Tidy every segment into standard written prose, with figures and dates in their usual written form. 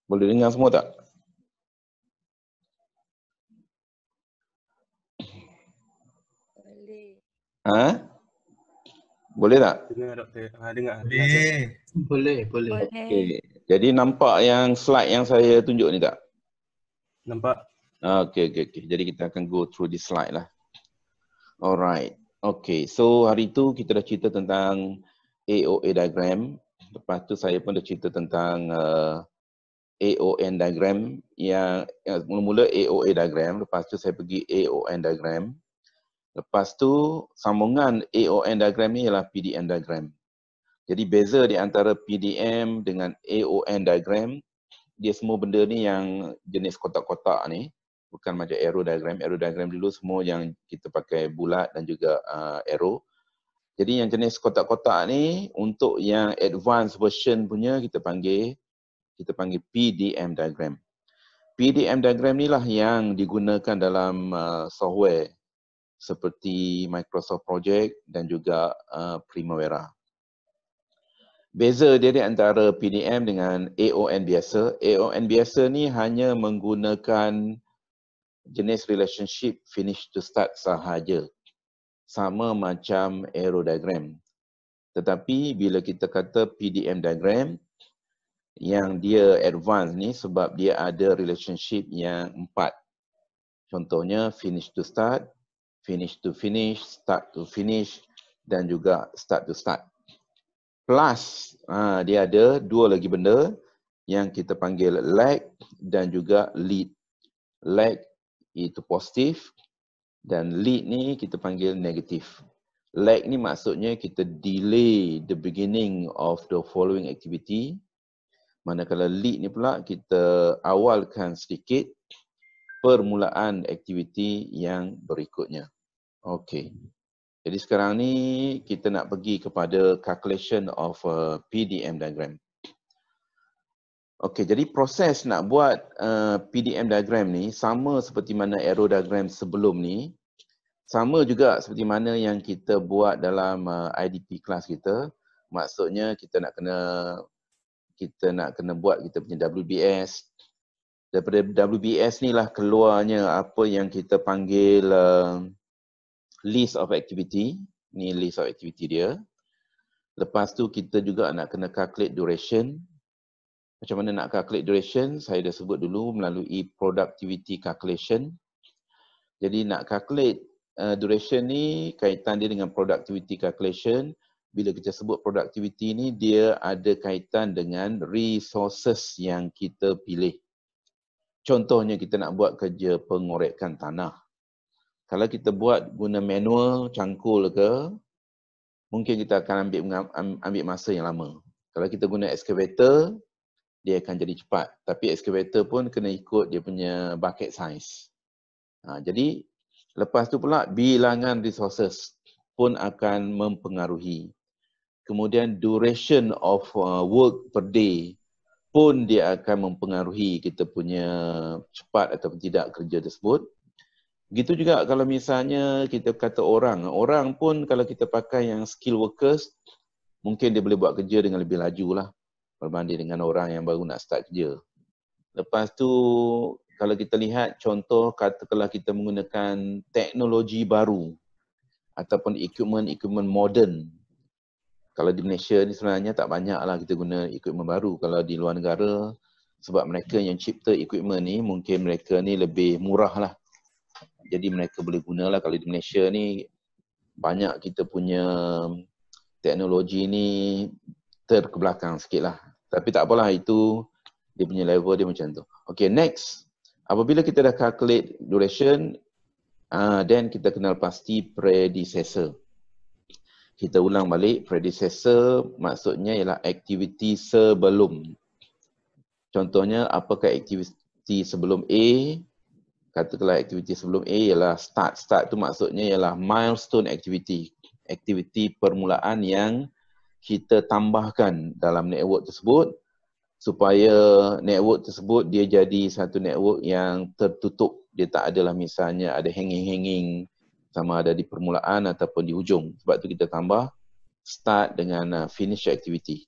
Boleh dengar semua tak? Boleh. Ha? Boleh tak? Dengar doktor. Dengar. Boleh. Okey. Jadi nampak yang slide yang saya tunjuk ni tak? Nampak? Okey. Jadi kita akan go through this slide lah. Alright. Okay, so hari tu kita dah cerita tentang AOA diagram. Lepas tu saya pun dah cerita tentang AON diagram yang mula-mula AOA diagram. Lepas tu saya pergi AON diagram. Lepas tu sambungan AON diagram ni ialah PDM diagram. Jadi beza di antara PDM dengan AON diagram, dia semua benda ni yang jenis kotak-kotak ni. Bukan macam arrow diagram. Arrow diagram dulu semua yang kita pakai bulat dan juga arrow. Jadi yang jenis kotak-kotak ni untuk yang advanced version punya kita panggil PDM diagram. PDM diagram ni lah yang digunakan dalam software seperti Microsoft Project dan juga Primavera. Beza dia di antara PDM dengan AON biasa. AON biasa ni hanya menggunakan jenis relationship finish to start sahaja. Sama macam arrow diagram. Tetapi bila kita kata PDM diagram, yang dia advance ni sebab dia ada relationship yang 4. Contohnya finish to start, finish to finish, start to finish dan juga start to start. Plus dia ada 2 lagi benda yang kita panggil lag dan juga lead. Lag itu positif dan lead ni kita panggil negatif. Lag ni maksudnya kita delay the beginning of the following activity. Manakala lead ni pula kita awalkan sedikit permulaan aktiviti yang berikutnya. Okey. Jadi sekarang ni kita nak pergi kepada calculation of PDM diagram. Okey, jadi proses nak buat PDM diagram ni sama seperti mana arrow diagram sebelum ni. Sama juga seperti mana yang kita buat dalam IDP kelas kita. Maksudnya kita nak kena buat kita punya WBS. Daripada WBS ni lah keluarnya apa yang kita panggil list of activity. Ni list of activity dia. Lepas tu kita juga nak kena calculate duration. Macam mana nak calculate duration? Saya dah sebut dulu melalui productivity calculation. Jadi nak calculate duration ni kaitan dia dengan productivity calculation. Bila kita sebut productivity ni dia ada kaitan dengan resources yang kita pilih. Contohnya kita nak buat kerja pengorekan tanah. Kalau kita buat guna manual, cangkul ke, mungkin kita akan ambil masa yang lama. Kalau kita guna excavator, dia akan jadi cepat. Tapi excavator pun kena ikut dia punya bucket size. Jadi lepas tu pula bilangan resources pun akan mempengaruhi. Kemudian duration of work per day pun dia akan mempengaruhi kita punya cepat ataupun tidak kerja tersebut. Begitu juga kalau misalnya kita kata orang pun kalau kita pakai yang skill workers, mungkin dia boleh buat kerja dengan lebih laju lah berbanding dengan orang yang baru nak start kerja. Lepas tu kalau kita lihat contoh katakanlah kita menggunakan teknologi baru ataupun equipment moden. Kalau di Malaysia ni sebenarnya tak banyak lah kita guna equipment baru. Kalau di luar negara sebab mereka yang cipta equipment ni mungkin mereka ni lebih murah lah. Jadi mereka boleh gunalah. Kalau di Malaysia ni banyak kita punya teknologi ni terkebelakang sikit lah. Tapi tak apalah, itu dia punya level dia macam tu. Okay, next. Apabila kita dah calculate duration, then kita kenal pasti predecessor. Kita ulang balik, predecessor maksudnya ialah aktiviti sebelum. Contohnya, apakah aktiviti sebelum A? Katakanlah aktiviti sebelum A ialah start. Start tu maksudnya ialah milestone activity. Aktiviti permulaan yang kita tambahkan dalam network tersebut supaya network tersebut dia jadi satu network yang tertutup. Dia tak adalah misalnya ada hanging-hanging sama ada di permulaan ataupun di hujung. Sebab tu kita tambah start dengan finish activity.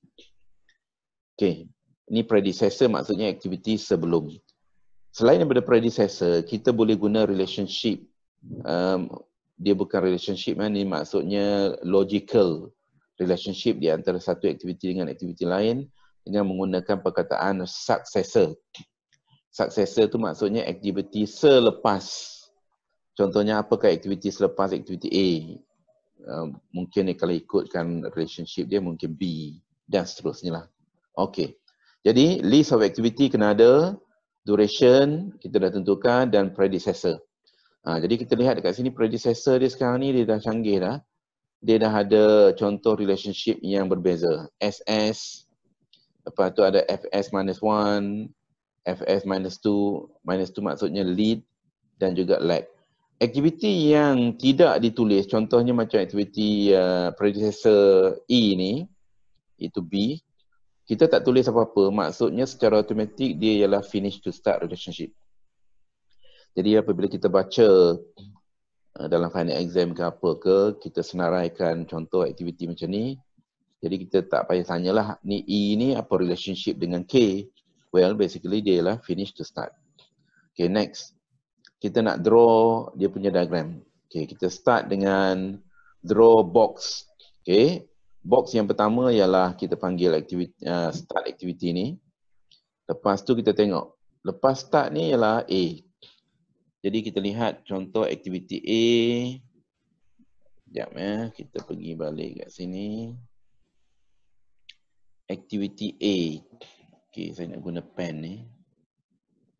Okay. Ini predecessor maksudnya aktiviti sebelum. Selain daripada predecessor, kita boleh guna relationship. Dia bukan relationship, ini maksudnya logical relationship di antara satu aktiviti dengan aktiviti lain dengan menggunakan perkataan successor. Successor tu maksudnya aktiviti selepas. Contohnya apakah aktiviti selepas aktiviti A? Mungkin kalau ikutkan relationship dia mungkin B dan seterusnya lah. Okey. Jadi list of activity kena ada, duration kita dah tentukan dan predecessor. Jadi kita lihat dekat sini predecessor dia sekarang ni dia dah canggih dah. Dia dah ada contoh relationship yang berbeza. SS, lepas tu ada FS-1, FS-2, -2 maksudnya lead dan juga lag. Aktiviti yang tidak ditulis, contohnya macam aktiviti predecessor E ni, itu B, kita tak tulis apa-apa, maksudnya secara automatik dia ialah finish to start relationship. Jadi apabila kita baca dalam final exam ke apa ke, kita senaraikan contoh aktiviti macam ni, jadi kita tak payah tanyalah ni E ni apa relationship dengan K. Well, basically dia ialah finish to start. Okay, next. Kita nak draw dia punya diagram. Okay, kita start dengan draw box. Okay, box yang pertama ialah kita panggil start activity ni. Lepas tu kita tengok. Lepas start ni ialah A. Jadi kita lihat contoh aktiviti A. Sekejap kita pergi balik kat sini. Aktiviti A. Okay, saya nak guna pen ni.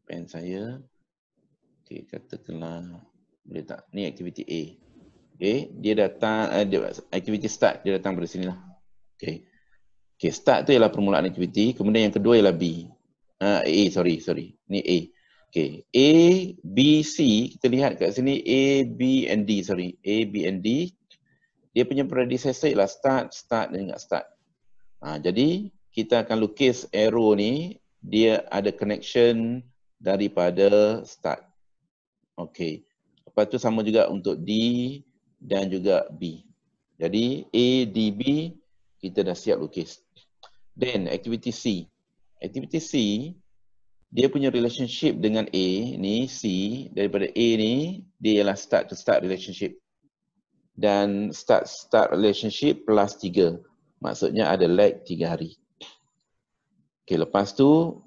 Pen saya. Okay, katakanlah boleh tak? Ni aktiviti A. Okay, dia datang, aktiviti start, dia datang dari sini lah. Okay. Okay, start tu ialah permulaan aktiviti, kemudian yang kedua ialah B. Sorry. Ni A. Okay, A, B, C, kita lihat kat sini A, B and D, A, B and D. Dia punya predecessor ialah start dan juga start. Jadi, kita akan lukis arrow ni, dia ada connection daripada start. Okay. Lepas tu sama juga untuk D dan juga B. Jadi A, D, B kita dah siap lukis. Then activity C. Activity C dia punya relationship dengan A ni C, daripada A ni dia ialah start to start relationship. Dan start relationship plus 3. Maksudnya ada lag 3 hari. Okay, lepas tu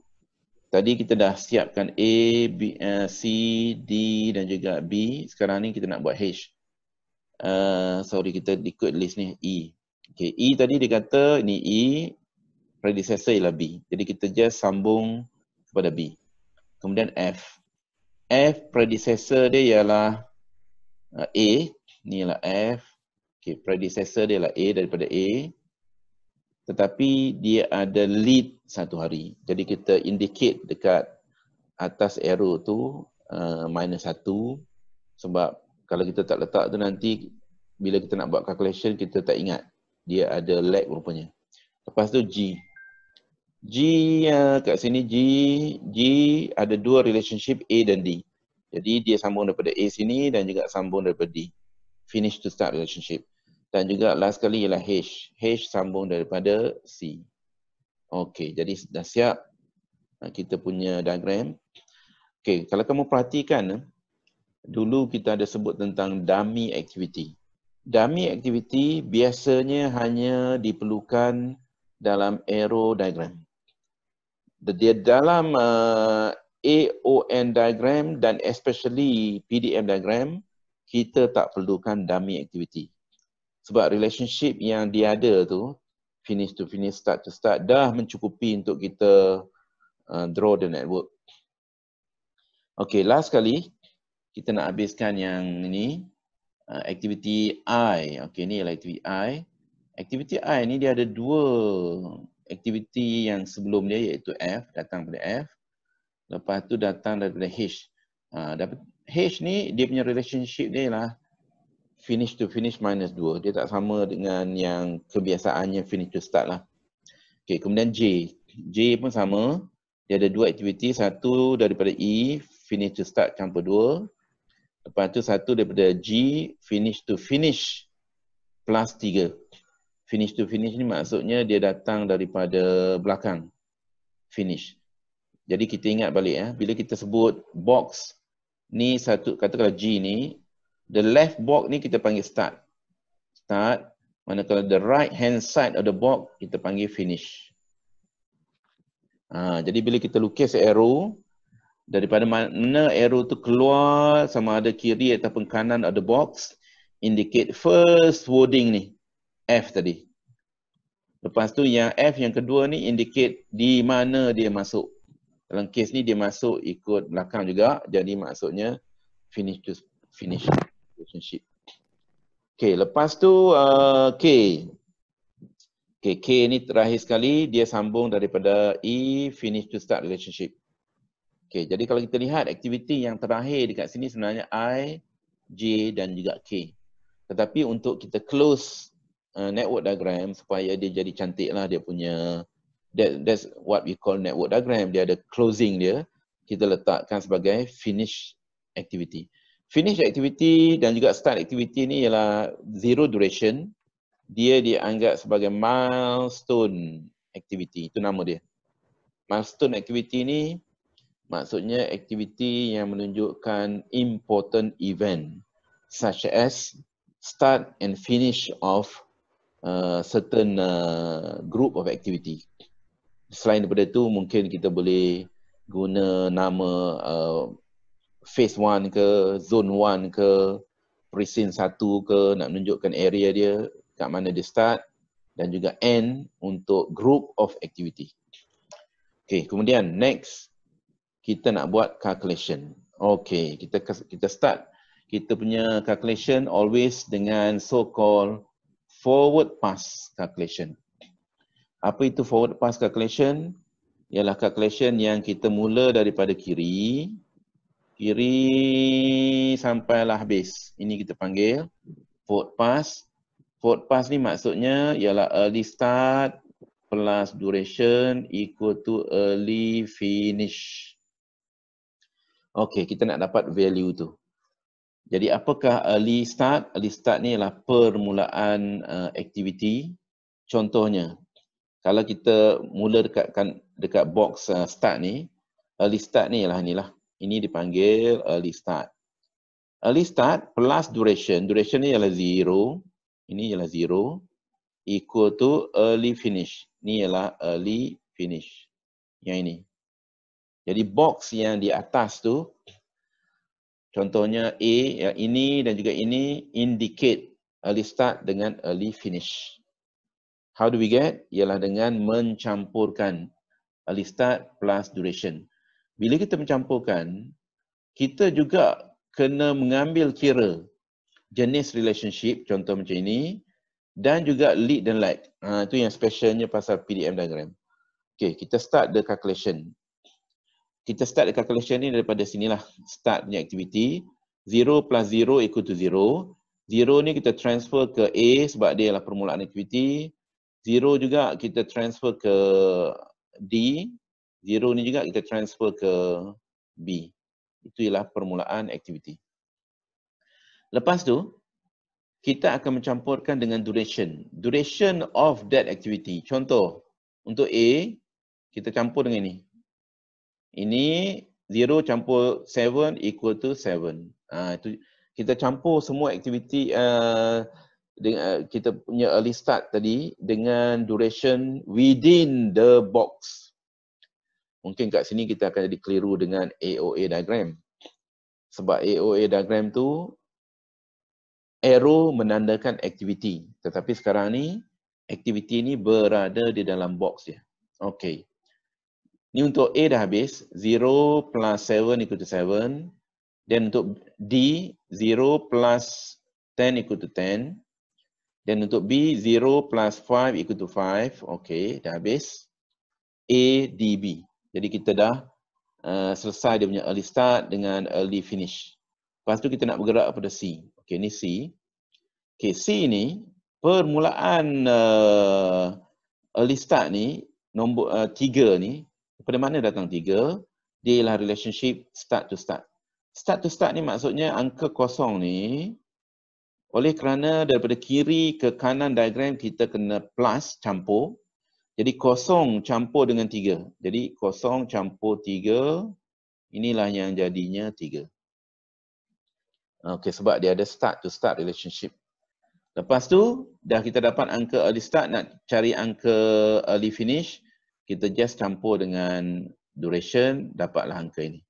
tadi kita dah siapkan A, B, C, D dan juga B. Sekarang ni kita nak buat H. Kita ikut list ni E. Okay, E tadi dia kata ni E, predecessor ialah B. Jadi kita just sambung kepada B. Kemudian F. F predecessor dia ialah A. Ni ialah F. Okay, predecessor dia ialah A daripada A. Tetapi dia ada lead 1 hari. Jadi kita indicate dekat atas arrow tu -1. Sebab kalau kita tak letak tu nanti bila kita nak buat calculation kita tak ingat. Dia ada lag rupanya. Lepas tu G. G kat sini G ada 2 relationship A dan D. Jadi dia sambung daripada A sini dan juga sambung daripada D. Finish to start relationship. Dan juga last kali ialah H. H sambung daripada C. Okey, jadi dah siap kita punya diagram. Okey, kalau kamu perhatikan, dulu kita ada sebut tentang dummy activity. Dummy activity biasanya hanya diperlukan dalam arrow diagram. Dia dalam AON diagram dan especially PDM diagram, kita tak perlukan dummy activity. Sebab relationship yang dia ada tu, finish to finish, start to start, dah mencukupi untuk kita draw the network. Okay, last kali kita nak habiskan yang ini, activity I. Okay, ni adalah activity I. Activity I ni dia ada 2 activity yang sebelum dia iaitu F, datang daripada F. Lepas tu datang daripada H. H ni dia punya relationship dia ialah finish to finish -2. Dia tak sama dengan yang kebiasaannya finish to start lah. Okay, kemudian J. J pun sama. Dia ada 2 aktiviti. Satu daripada E, finish to start campur 2. Lepas tu satu daripada G, finish to finish plus 3. Finish to finish ni maksudnya dia datang daripada belakang. finish. Jadi kita ingat balik ya, bila kita sebut box ni satu, katakanlah G ni, the left box ni kita panggil start. Start, manakala the right hand side of the box kita panggil finish. Jadi bila kita lukis arrow, daripada mana arrow tu keluar sama ada kiri ataupun kanan of the box, indicate first wording ni, F tadi. Lepas tu yang F yang kedua ni indicate di mana dia masuk. Dalam kes ni dia masuk ikut belakang juga, jadi maksudnya finish to finish relationship. Okay, lepas tu K. Okay, K ni terakhir sekali dia sambung daripada E, finish to start relationship. Okay, jadi kalau kita lihat aktiviti yang terakhir dekat sini sebenarnya I, J dan juga K. Tetapi untuk kita close network diagram supaya dia jadi cantik lah dia punya, that's what we call network diagram. Dia ada closing dia, kita letakkan sebagai finish activity. Finish activity dan juga start activity ni ialah zero duration. Dia dianggap sebagai milestone activity, itu nama dia. Milestone activity ni maksudnya aktiviti yang menunjukkan important event such as start and finish of certain group of activity. Selain daripada itu mungkin kita boleh guna nama phase 1 ke, zone 1 ke, precinct 1 ke, nak menunjukkan area dia, kat mana dia start dan juga end untuk group of activity. Okay, kemudian next kita nak buat calculation. Okay, kita start kita punya calculation always dengan so-called forward pass calculation. Apa itu forward pass calculation? Ialah calculation yang kita mula daripada kiri sampailah habis. Ini kita panggil forward pass. Forward pass ni maksudnya ialah early start plus duration equal to early finish. Okay, kita nak dapat value tu. Jadi apakah early start? Early start ni ialah permulaan aktiviti. Contohnya, kalau kita mula dekat box start ni, early start ni ialah inilah. Ini dipanggil early start. Early start plus duration. Duration ni ialah 0. Ini ialah 0. Equal to early finish. Ini ialah early finish. Yang ini. Jadi box yang di atas tu, contohnya A, yang ini dan juga ini indicate early start dengan early finish. How do we get? Ialah dengan mencampurkan early start plus duration. Bila kita mencampurkan, kita juga kena mengambil kira jenis relationship, contoh macam ini, dan juga lead dan lag. Itu yang specialnya pasal PDM diagram. Okay, kita start the calculation. Kita start the calculation ni daripada sinilah, start punya aktiviti. 0 plus 0 equal to 0. 0 ni kita transfer ke A sebab dia adalah permulaan aktiviti. 0 juga kita transfer ke D. 0 ni juga kita transfer ke B. Itu ialah permulaan aktiviti. Lepas tu, kita akan mencampurkan dengan duration. Duration of that activity. Contoh, untuk A, kita campur dengan ini. Ini 0 campur 7 equal to 7. Itu kita campur semua aktiviti kita punya early start tadi dengan duration within the box. Mungkin kat sini kita akan jadi keliru dengan AOA diagram. Sebab AOA diagram tu arrow menandakan aktiviti. Tetapi sekarang ni aktiviti ni berada di dalam box dia. Okey. Ni untuk A dah habis, 0 plus 7 equal to 7. Dan untuk D, 0 plus 10 equal to 10. Dan untuk B, 0 plus 5 equal to 5. Okey, dah habis. A, D, B. Jadi kita dah selesai dia punya early start dengan early finish. Lepas tu kita nak bergerak pada C. Okey, ni C. Okey, C ni, permulaan early start ni, nombor 3 ni, daripada mana datang 3? Dia ialah relationship start to start. Start to start ni maksudnya angka kosong ni, oleh kerana daripada kiri ke kanan diagram kita kena plus, campur. Jadi 0 campur dengan 3. Jadi 0 campur 3, inilah yang jadinya 3. Okey, sebab dia ada start to start relationship. Lepas tu, dah kita dapat angka early start, nak cari angka early finish, kita just campur dengan duration, dapatlah angka ini.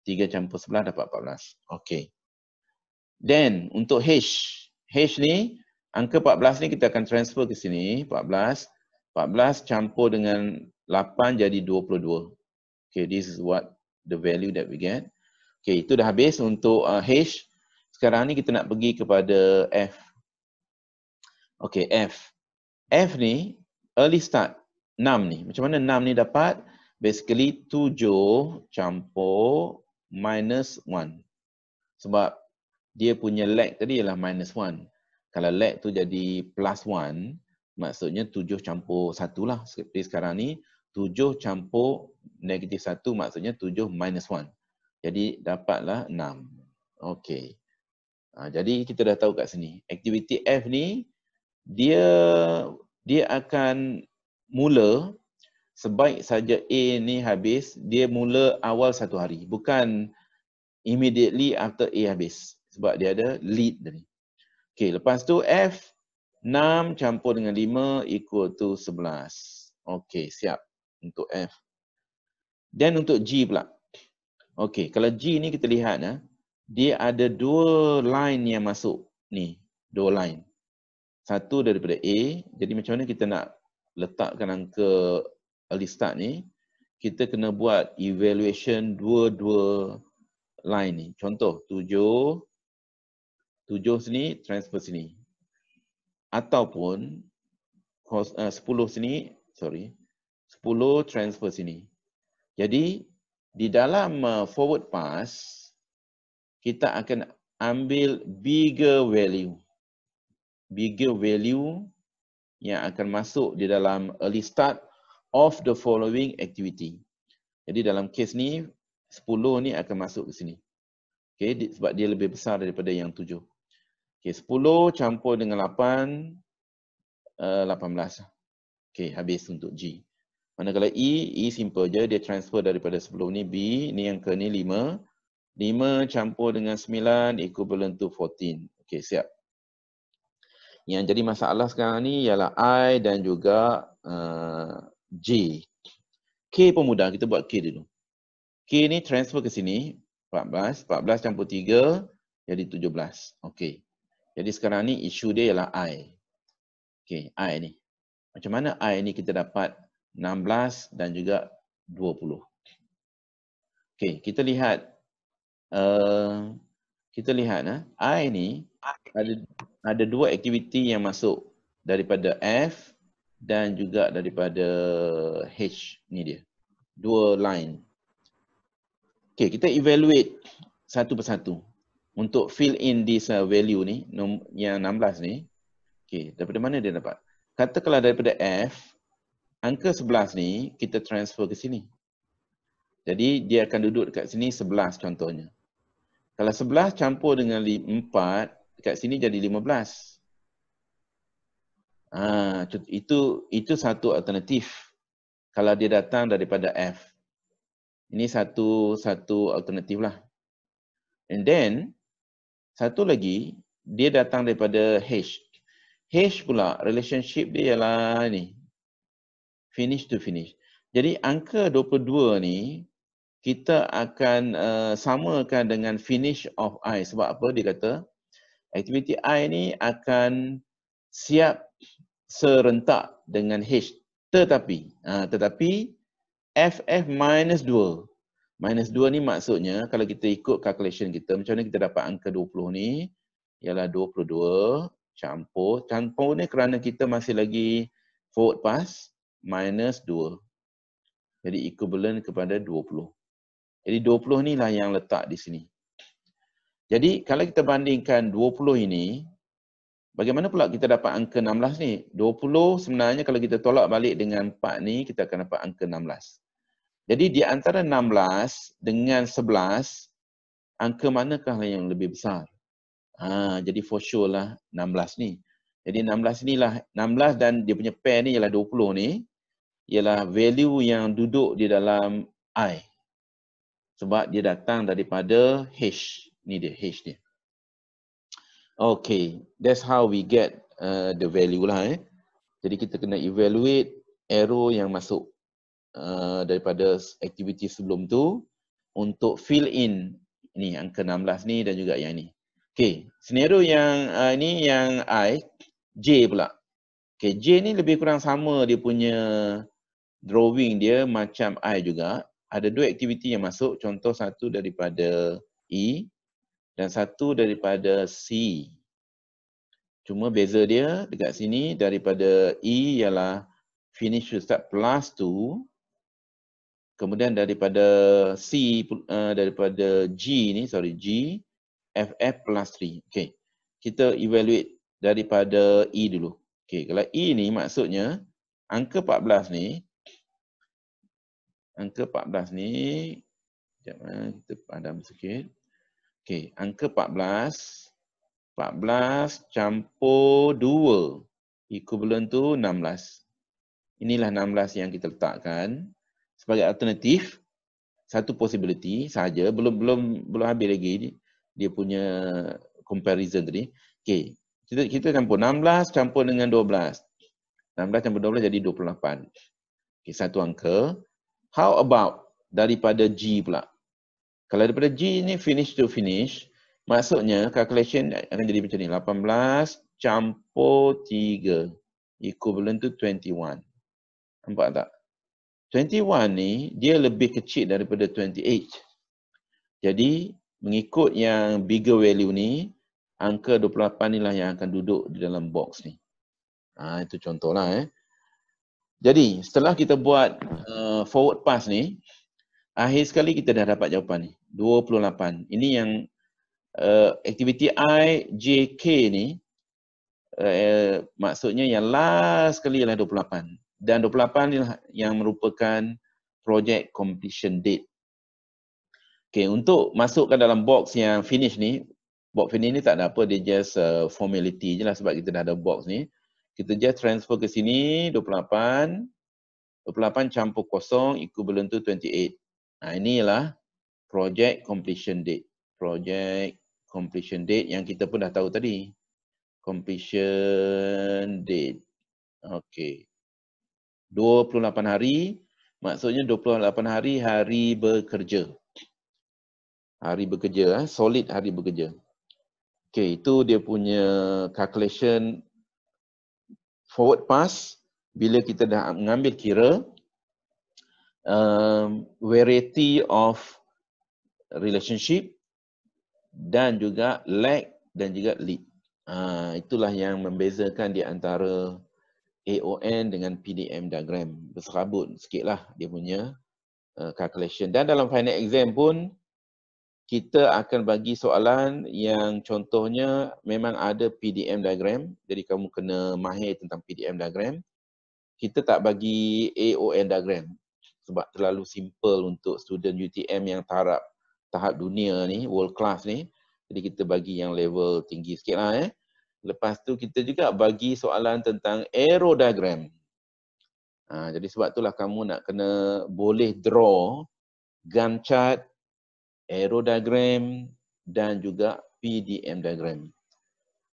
3 campur 11 dapat 14. Okey. Then, untuk H ni, angka 14 ni kita akan transfer ke sini, 14 campur dengan 8 jadi 22. Okay, this is what the value that we get. Okay, itu dah habis untuk H. Sekarang ni kita nak pergi kepada F. Okay, F. F ni, early start, 6 ni. Macam mana 6 ni dapat? Basically, 7 campur minus 1. Sebab dia punya lag tadi ialah minus 1. Kalau lag tu jadi plus 1, maksudnya 7 campur 1 lah. Seperti sekarang ni, 7 campur negatif 1 maksudnya 7 minus 1. Jadi dapatlah 6. Okey. Jadi kita dah tahu kat sini. Aktiviti F ni, dia akan mula, sebaik saja A ni habis, dia mula awal 1 hari. Bukan immediately after A habis. Sebab dia ada lead tadi. Okey, lepas tu F, 6 campur dengan 5 equal to 11. Okey, siap untuk F. Dan untuk G pula. Okey, kalau G ni kita lihat, dia ada 2 line yang masuk ni. 2 line. Satu daripada A. Jadi macam mana kita nak letakkan angka early start ni? Kita kena buat evaluation dua-dua line ni. Contoh, 7 sini, transfer sini. Ataupun 10 sini, 10 transfer sini. Jadi, di dalam forward pass, kita akan ambil bigger value. Bigger value yang akan masuk di dalam early start of the following activity. Jadi dalam kes ni, 10 ni akan masuk ke sini. Okay, sebab dia lebih besar daripada yang 7. Okay, 10 campur dengan 8, 18. Okay, habis untuk G. Manakala E simple je, dia transfer daripada sebelum ni B, ni yang ke ni 5. 5 campur dengan 9 equivalent to 14. Okay, siap. Yang jadi masalah sekarang ni ialah I dan juga J. K pun mudah, kita buat K dulu. K ni transfer ke sini, 14 campur 3 jadi 17. Okey. Jadi sekarang ni isu dia ialah I. Okey, I ni. Macam mana I ni kita dapat 16 dan juga 20. Okey, kita lihat I ni ada 2 aktiviti yang masuk daripada F dan juga daripada H ni dia. 2 line. Okey, kita evaluate satu persatu untuk fill in this value ni yang 16 ni. Okey, daripada mana dia dapat? Katakanlah daripada F, angka 11 ni kita transfer ke sini. Jadi dia akan duduk dekat sini 11 contohnya. Kalau 11 campur dengan 4, dekat sini jadi 15. Itu satu alternatif. Kalau dia datang daripada F. Ini satu alternatif lah. And then, satu lagi, dia datang daripada H. H pula, relationship dia ialah ni. Finish to finish. Jadi, angka 22 ni, kita akan samakan dengan finish of I. Sebab apa? Dia kata, aktiviti I ni akan siap serentak dengan H. Tetapi FF minus 2. Minus 2 ni maksudnya, kalau kita ikut calculation kita, macam mana kita dapat angka 20 ni? Ialah 22 campur. Campur ni kerana kita masih lagi forward pass, minus 2. Jadi equivalent kepada 20. Jadi 20 ni lah yang letak di sini. Jadi kalau kita bandingkan 20 ini, bagaimana pula kita dapat angka 16 ni? 20 sebenarnya kalau kita tolak balik dengan 4 ni, kita akan dapat angka 16. Jadi di antara 16 dengan 11, angka manakah yang lebih besar? Jadi for sure lah 16 ni. Jadi 16 ni lah, 16 dan dia punya pair ni ialah 20 ni. ialah value yang duduk di dalam I. Sebab dia datang daripada H. Ni dia, H dia. Okay, that's how we get the value lah. Jadi kita kena evaluate error yang masuk daripada aktiviti sebelum tu untuk fill in ni angka 16 ni dan juga yang ni. Okay, scenario yang ni yang I, J pula. Okay, J ni lebih kurang sama dia punya drawing dia macam I juga. Ada dua aktiviti yang masuk, contoh satu daripada E dan satu daripada C. Cuma beza dia dekat sini daripada E ialah finish to start plus 2. Kemudian daripada C, daripada G ni, G, FF plus 3. Okay, kita evaluate daripada E dulu. Okay, kalau E ni maksudnya angka 14 ni, sekejap, kita padam sikit. Okay, angka 14 campur 2 equivalent to 16. Inilah 16 yang kita letakkan sebagai alternatif, satu possibility saja, belum habis lagi dia punya comparison tadi. Okey, kita campur 16 campur dengan 12. 16 campur 12 jadi 28. Okey, satu angka. How about daripada G pula? Kalau daripada G ni finish to finish, maksudnya calculation akan jadi macam ni. 18 campur 3 equivalent to 21. Nampak tak? 21 ni dia lebih kecil daripada 28. Jadi mengikut yang bigger value ni, angka 28 ni lah yang akan duduk di dalam box ni. Itu contohlah. Jadi setelah kita buat forward pass ni, akhir sekali kita dah dapat jawapan ni, 28. Ini yang aktiviti I, J, K ni, maksudnya yang last sekali ialah 28. Dan 28 ni yang merupakan project completion date. Okay, untuk masukkan dalam box yang finish ni, box finish ni tak ada apa, dia just formality je lah sebab kita dah ada box ni. Kita just transfer ke sini, 28 campur kosong equivalent to 28. Ini ialah project completion date. Project completion date yang kita pun dah tahu tadi. Completion date. Okay. 28 hari, maksudnya 28 hari, hari bekerja. Hari bekerja, solid hari bekerja. Okay, itu dia punya calculation forward pass bila kita dah mengambil kira variety of relationship dan juga lag dan juga lead. Itulah yang membezakan di antara AON dengan PDM diagram. Berserabut sikitlah dia punya calculation. Dan dalam final exam pun kita akan bagi soalan yang contohnya memang ada PDM diagram. Jadi kamu kena mahir tentang PDM diagram. Kita tak bagi AON diagram sebab terlalu simple untuk student UTM yang tahap dunia ni, world class ni. Jadi kita bagi yang level tinggi sikit lah. Lepas tu kita juga bagi soalan tentang arrow diagram. Jadi sebab itulah kamu nak kena boleh draw Gantt chart, arrow diagram dan juga PDM diagram.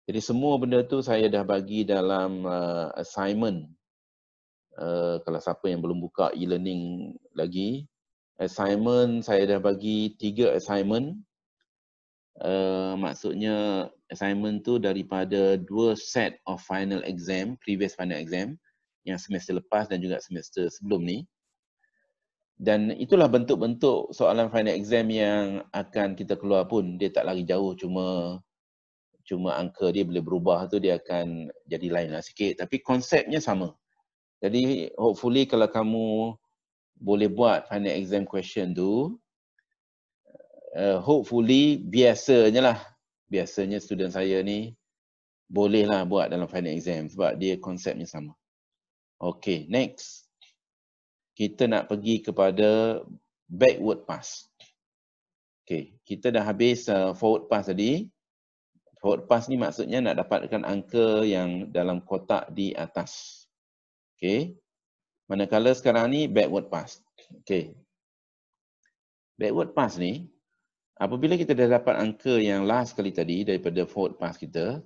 Jadi semua benda tu saya dah bagi dalam assignment. Kalau siapa yang belum buka e-learning lagi, assignment saya dah bagi 3 assignment. Maksudnya assignment tu daripada 2 set of final exam, previous final exam yang semester lepas dan juga semester sebelum ni. Dan itulah bentuk-bentuk soalan final exam yang akan kita keluar pun. Dia tak lari jauh, cuma angka dia boleh berubah tu dia akan jadi lain lah sikit. Tapi konsepnya sama. Jadi hopefully kalau kamu boleh buat final exam question tu, hopefully biasanya student saya ni bolehlah buat dalam final exam sebab dia konsepnya sama. Okay, next. Kita nak pergi kepada backward pass. Okay, kita dah habis forward pass tadi. Forward pass ni maksudnya nak dapatkan angka yang dalam kotak di atas. Okay. Manakala sekarang ni backward pass. Okey. Backward pass ni, apabila kita dah dapat angka yang last kali tadi daripada forward pass kita,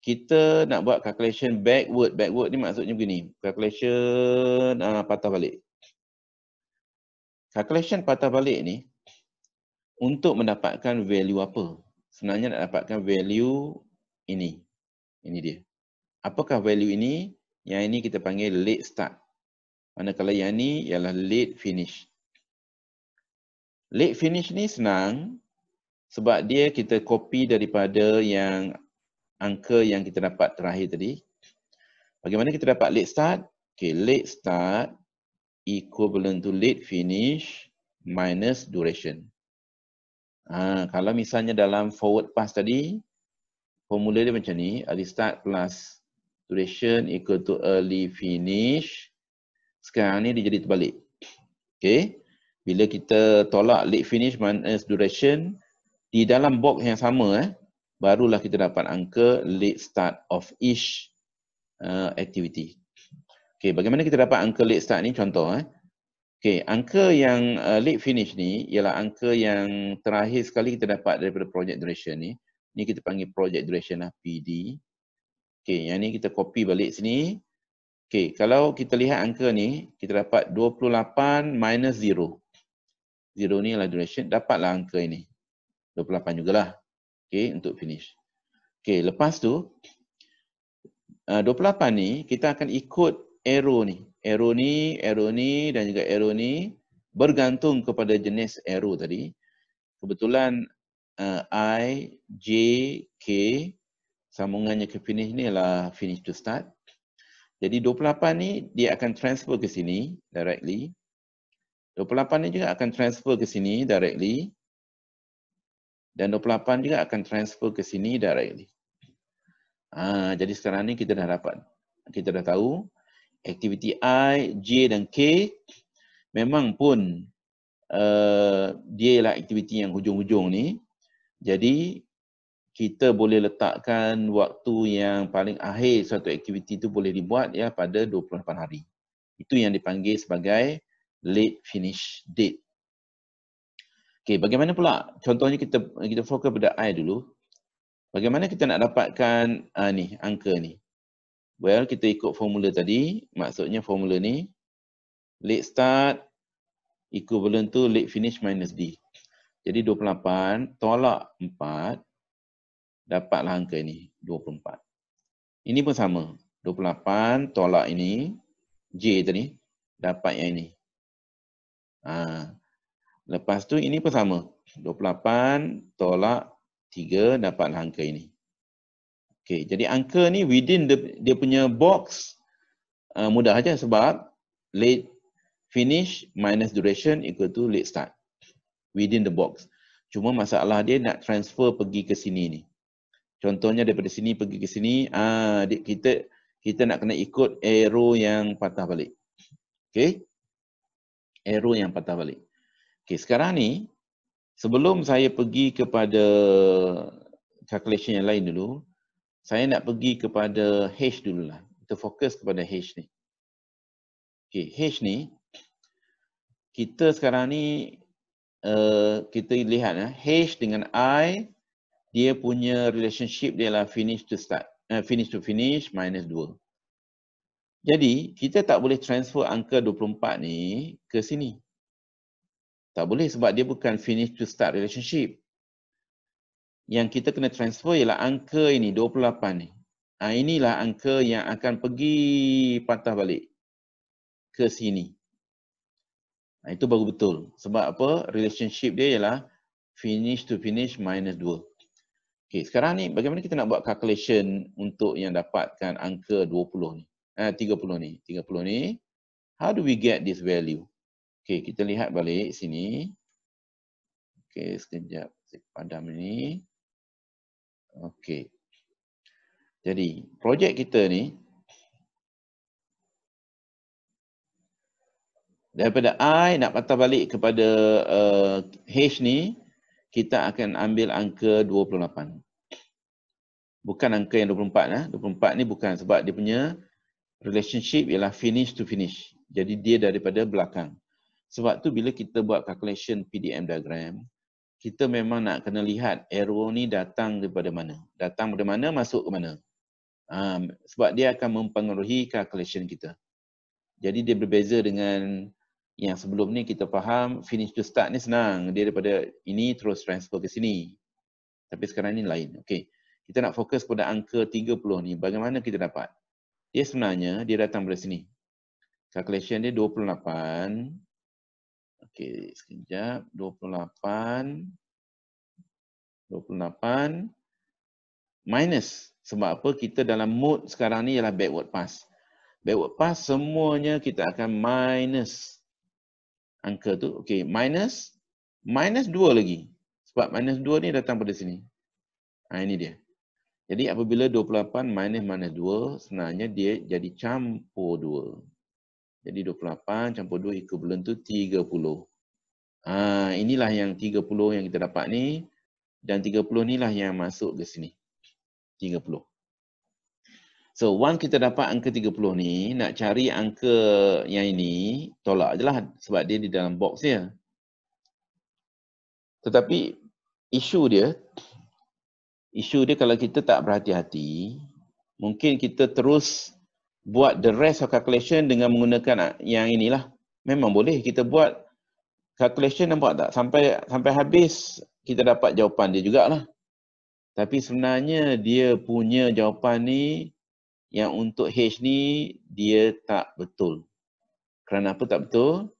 kita nak buat calculation backward. Backward ni maksudnya begini. Calculation patah balik. Calculation patah balik ni untuk mendapatkan value apa? Sebenarnya nak dapatkan value ini. Ini dia. Apakah value ini? Yang ini kita panggil late start. Manakala yang ini ialah late finish. Late finish ni senang sebab dia kita copy daripada yang angka yang kita dapat terakhir tadi. Bagaimana kita dapat late start? Okay, late start equivalent to late finish minus duration. Kalau misalnya dalam forward pass tadi, formula dia macam ni, early start plus duration equal to early finish. Sekarang ni dia jadi terbalik. Okay. Bila kita tolak late finish minus duration, di dalam box yang sama, barulah kita dapat angka late start of each activity. Okay, bagaimana kita dapat angka late start ni? Contoh. Okay, angka yang late finish ni ialah angka yang terakhir sekali kita dapat daripada project duration ni. Ni kita panggil project duration lah, PD. Okay, yang ni kita copy balik sini. Okay, kalau kita lihat angka ni, kita dapat 28 minus 0. 0 ni adalah duration, dapatlah angka ini. 28 jugalah. Okay, untuk finish. Okay, lepas tu, 28 ni, kita akan ikut arrow ni. Arrow ni dan juga arrow ni bergantung kepada jenis arrow tadi. Kebetulan I, J, K, sambungannya ke finish ni adalah finish to start. Jadi 28 ni dia akan transfer ke sini directly. 28 ni juga akan transfer ke sini directly. Dan 28 juga akan transfer ke sini directly. Jadi sekarang ni kita dah dapat, kita dah tahu aktiviti I, J dan K memang pun dia ialah aktiviti yang hujung-hujung ni. Jadi kita boleh letakkan waktu yang paling akhir suatu aktiviti itu boleh dibuat ya pada 28 hari. Itu yang dipanggil sebagai late finish date. Okey, bagaimana pula? Contohnya kita fokus pada I dulu. Bagaimana kita nak dapatkan ni angka ni? Well, kita ikut formula tadi. Maksudnya formula ni late start equivalent to late finish minus D. Jadi 28 tolak 4 dapatlah angka ini 24. Ini pun sama. 28 tolak ini J tadi dapat yang ini. Lepas tu ini pun sama. 28 tolak 3 dapatlah angka ini. Okey, jadi angka ni within dia punya box mudah aja sebab late finish minus duration equal to late start. Within the box. Cuma masalah dia nak transfer pergi ke sini ni. Contohnya daripada sini pergi ke sini, kita nak kena ikut arrow yang patah balik. Okey? Arrow yang patah balik. Okey, sekarang ni sebelum saya pergi kepada calculation yang lain dulu, saya nak pergi kepada H dululah. Kita fokus kepada H ni. Okey, H ni kita sekarang ni kita lihat H dengan I dia punya relationship dia adalah finish to start, finish to finish minus 2. Jadi, kita tak boleh transfer angka 24 ni ke sini. Tak boleh sebab dia bukan finish to start relationship. Yang kita kena transfer ialah angka ini, 28 ni. Inilah angka yang akan pergi patah balik ke sini. Itu baru betul. Sebab apa? Relationship dia ialah finish to finish minus 2. Okey, sekarang ni bagaimana kita nak buat calculation untuk yang dapatkan angka 20 ni? 30 ni. 30 ni, how do we get this value? Okey, kita lihat balik sini. Okey, sekejap saya padam ni. Okey. Jadi, projek kita ni daripada I nak patah balik kepada H ni, kita akan ambil angka 28. Bukan angka yang 24. 24 ni bukan sebab dia punya Relationship ialah finish to finish. Jadi dia daripada belakang. Sebab tu bila kita buat calculation PDM diagram, kita memang nak kena lihat arrow ni datang daripada mana. Datang daripada mana, masuk ke mana. Sebab dia akan mempengaruhi calculation kita. Jadi dia berbeza dengan yang sebelum ni kita faham finish to start ni senang. Dia daripada ini terus transfer ke sini. Tapi sekarang ni lain. Okey. Kita nak fokus pada angka 30 ni. Bagaimana kita dapat? Dia sebenarnya dia datang dari sini. Calculation dia 28. Okey, sekejap. 28 minus. Sebab apa? Kita dalam mode sekarang ni ialah backward pass. Backward pass semuanya kita akan minus angka tu. Okey, minus 2 lagi. Sebab minus 2 ni datang pada sini. Ini dia. Jadi apabila 28 minus 2, sebenarnya dia jadi campur 2. Jadi 28 campur 2 equivalent tu 30. Inilah yang 30 yang kita dapat ni. Dan 30 ni lah yang masuk ke sini. 30. So, once kita dapat angka 30 ni, nak cari angka yang ini, tolak je lah sebab dia di dalam box dia. Tetapi, isu dia kalau kita tak berhati-hati, mungkin kita terus buat the rest of calculation dengan menggunakan yang inilah. Memang boleh kita buat calculation, nampak tak? Sampai habis, kita dapat jawapan dia jugalah. Tapi sebenarnya dia punya jawapan ni yang untuk H ni dia tak betul. Kerana apa tak betul?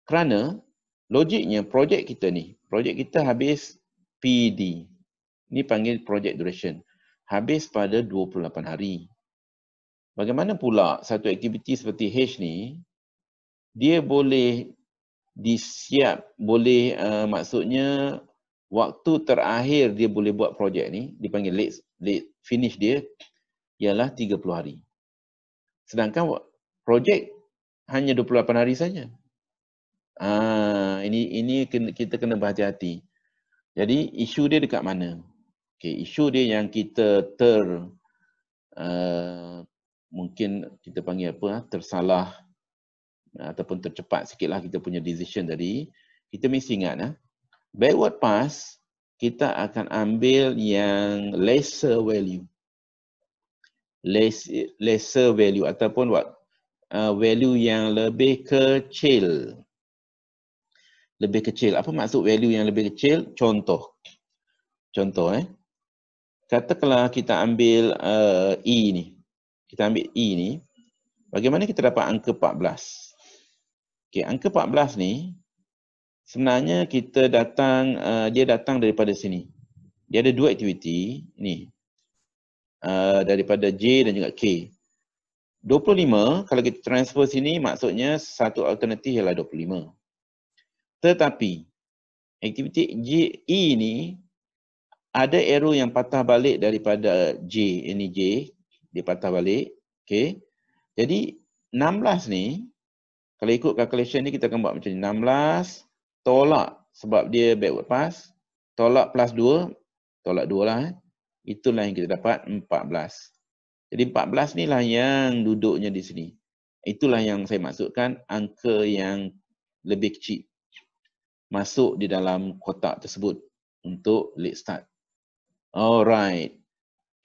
Kerana logiknya projek kita habis PD. Ni panggil project duration. Habis pada 28 hari. Bagaimana pula satu aktiviti seperti H ni dia boleh disiap, boleh maksudnya waktu terakhir dia boleh buat projek ni, dipanggil late finish dia, ialah 30 hari. Sedangkan projek hanya 28 hari saja. Ini kita kena berhati-hati. Jadi isu dia dekat mana? Okay, isu dia yang kita mungkin kita panggil apa, tersalah ataupun tercepat sikitlah kita punya decision tadi. Kita mesti ingat, backward pass, kita akan ambil yang lesser value. Lesser value ataupun value yang lebih kecil. Lebih kecil. Apa maksud value yang lebih kecil? Contoh. Katakanlah kita ambil E ni. Kita ambil E ni. Bagaimana kita dapat angka 14? Okey, angka 14 ni sebenarnya dia datang daripada sini. Dia ada dua aktiviti ni. Daripada J dan juga K. 25 kalau kita transfer sini maksudnya satu alternatif ialah 25. Tetapi aktiviti E ni ada arrow yang patah balik daripada J. Ini J, dia patah balik. Okey. Jadi 16 ni kalau ikut calculation ni kita akan buat macam ni. 16 tolak sebab dia backward pass, tolak plus 2, tolak 2 lah. Itulah yang kita dapat 14. Jadi 14 ni lah yang duduknya di sini. Itulah yang saya maksudkan angka yang lebih kecil masuk di dalam kotak tersebut untuk late start. Alright.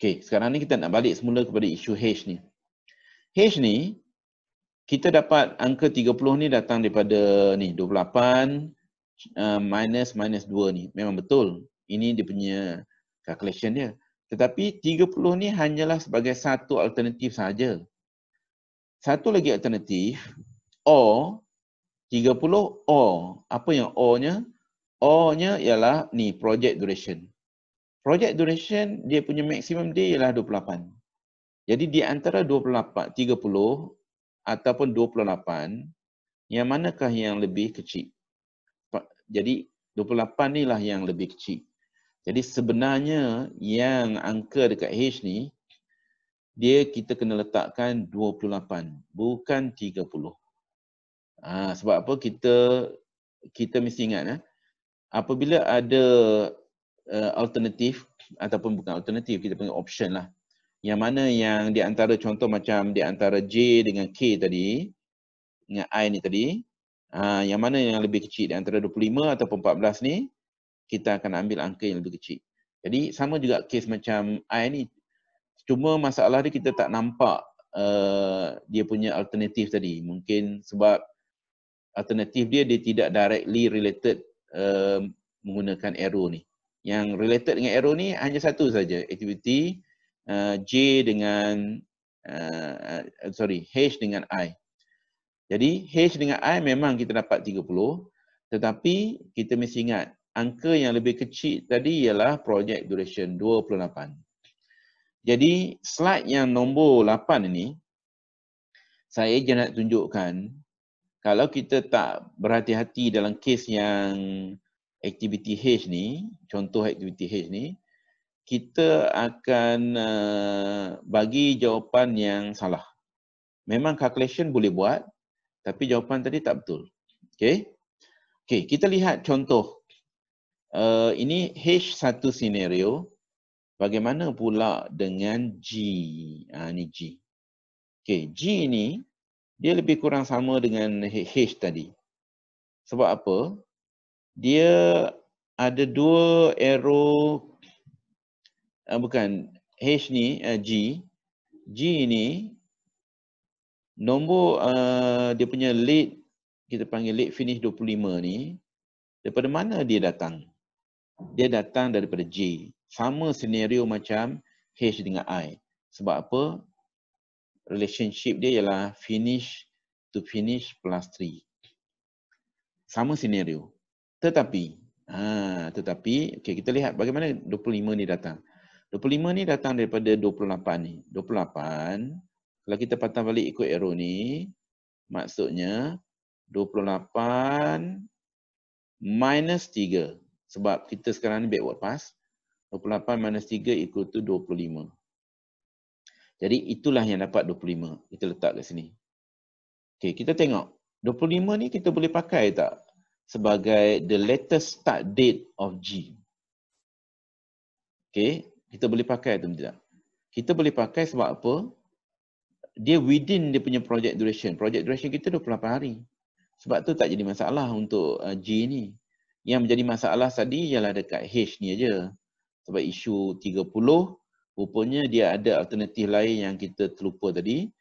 Okay, sekarang ni kita nak balik semula kepada isu H ni. H ni, kita dapat angka 30 ni datang daripada ni, 28 minus 2 ni. Memang betul. Ini dia punya calculation dia. Tetapi 30 ni hanyalah sebagai satu alternatif saja. Satu lagi alternatif, or 30 or. Apa yang or-nya? Or-nya ialah ni, project duration. Project duration, dia punya maksimum dia ialah 28. Jadi di antara 28, 30 ataupun 28, yang manakah yang lebih kecil? Jadi 28 ni lah yang lebih kecil. Jadi sebenarnya yang angka dekat H ni, kita kena letakkan 28, bukan 30. Sebab apa? Kita mesti ingat, apabila ada alternatif, ataupun bukan alternatif, kita panggil option lah. Yang mana yang di antara contoh macam di antara J dengan K tadi, dengan I ni tadi, yang mana yang lebih kecil di antara 25 ataupun 14 ni, kita akan ambil angka yang lebih kecil. Jadi sama juga kes macam I ni. Cuma masalah dia kita tak nampak dia punya alternatif tadi. Mungkin sebab alternatif dia tidak directly related menggunakan arrow ni. Yang related dengan arrow ni hanya satu saja, aktiviti J dengan H dengan I. Jadi H dengan I memang kita dapat 30, tetapi kita mesti ingat angka yang lebih kecil tadi ialah project duration 28. Jadi slide yang nombor 8 ini saya je nak tunjukkan kalau kita tak berhati-hati dalam kes yang aktiviti H ni, contoh aktiviti H ni, kita akan bagi jawapan yang salah. Memang calculation boleh buat, tapi jawapan tadi tak betul. Okey. Okey, kita lihat contoh. Ini H satu senario. Bagaimana pula dengan G? Ini G. Okey, G ni dia lebih kurang sama dengan H tadi. Sebab apa? Dia ada dua arrow, bukan H ni, G. G ni nombor dia punya late, kita panggil late finish 25 ni, daripada mana dia datang? Dia datang daripada J. Sama senario macam H dengan I. Sebab apa? Relationship dia ialah finish to finish plus 3. Sama senario. Tetapi, okay, kita lihat bagaimana 25 ni datang. 25 ni datang daripada 28 ni. 28, kalau kita patah balik ikut arrow ni, maksudnya 28 minus 3. Sebab kita sekarang ni backward pass. 28 minus 3 equal to 25. Jadi itulah yang dapat 25. Kita letak kat sini. Okay, kita tengok. 25 ni kita boleh pakai tak sebagai the latest start date of G? Okay, kita boleh pakai atau tidak? Kita boleh pakai sebab apa? Dia within dia punya project duration. Project duration kita 28 hari. Sebab tu tak jadi masalah untuk G ni. Yang menjadi masalah tadi ialah dekat H ni aja. Sebab isu 30, rupanya dia ada alternatif lain yang kita terlupa tadi.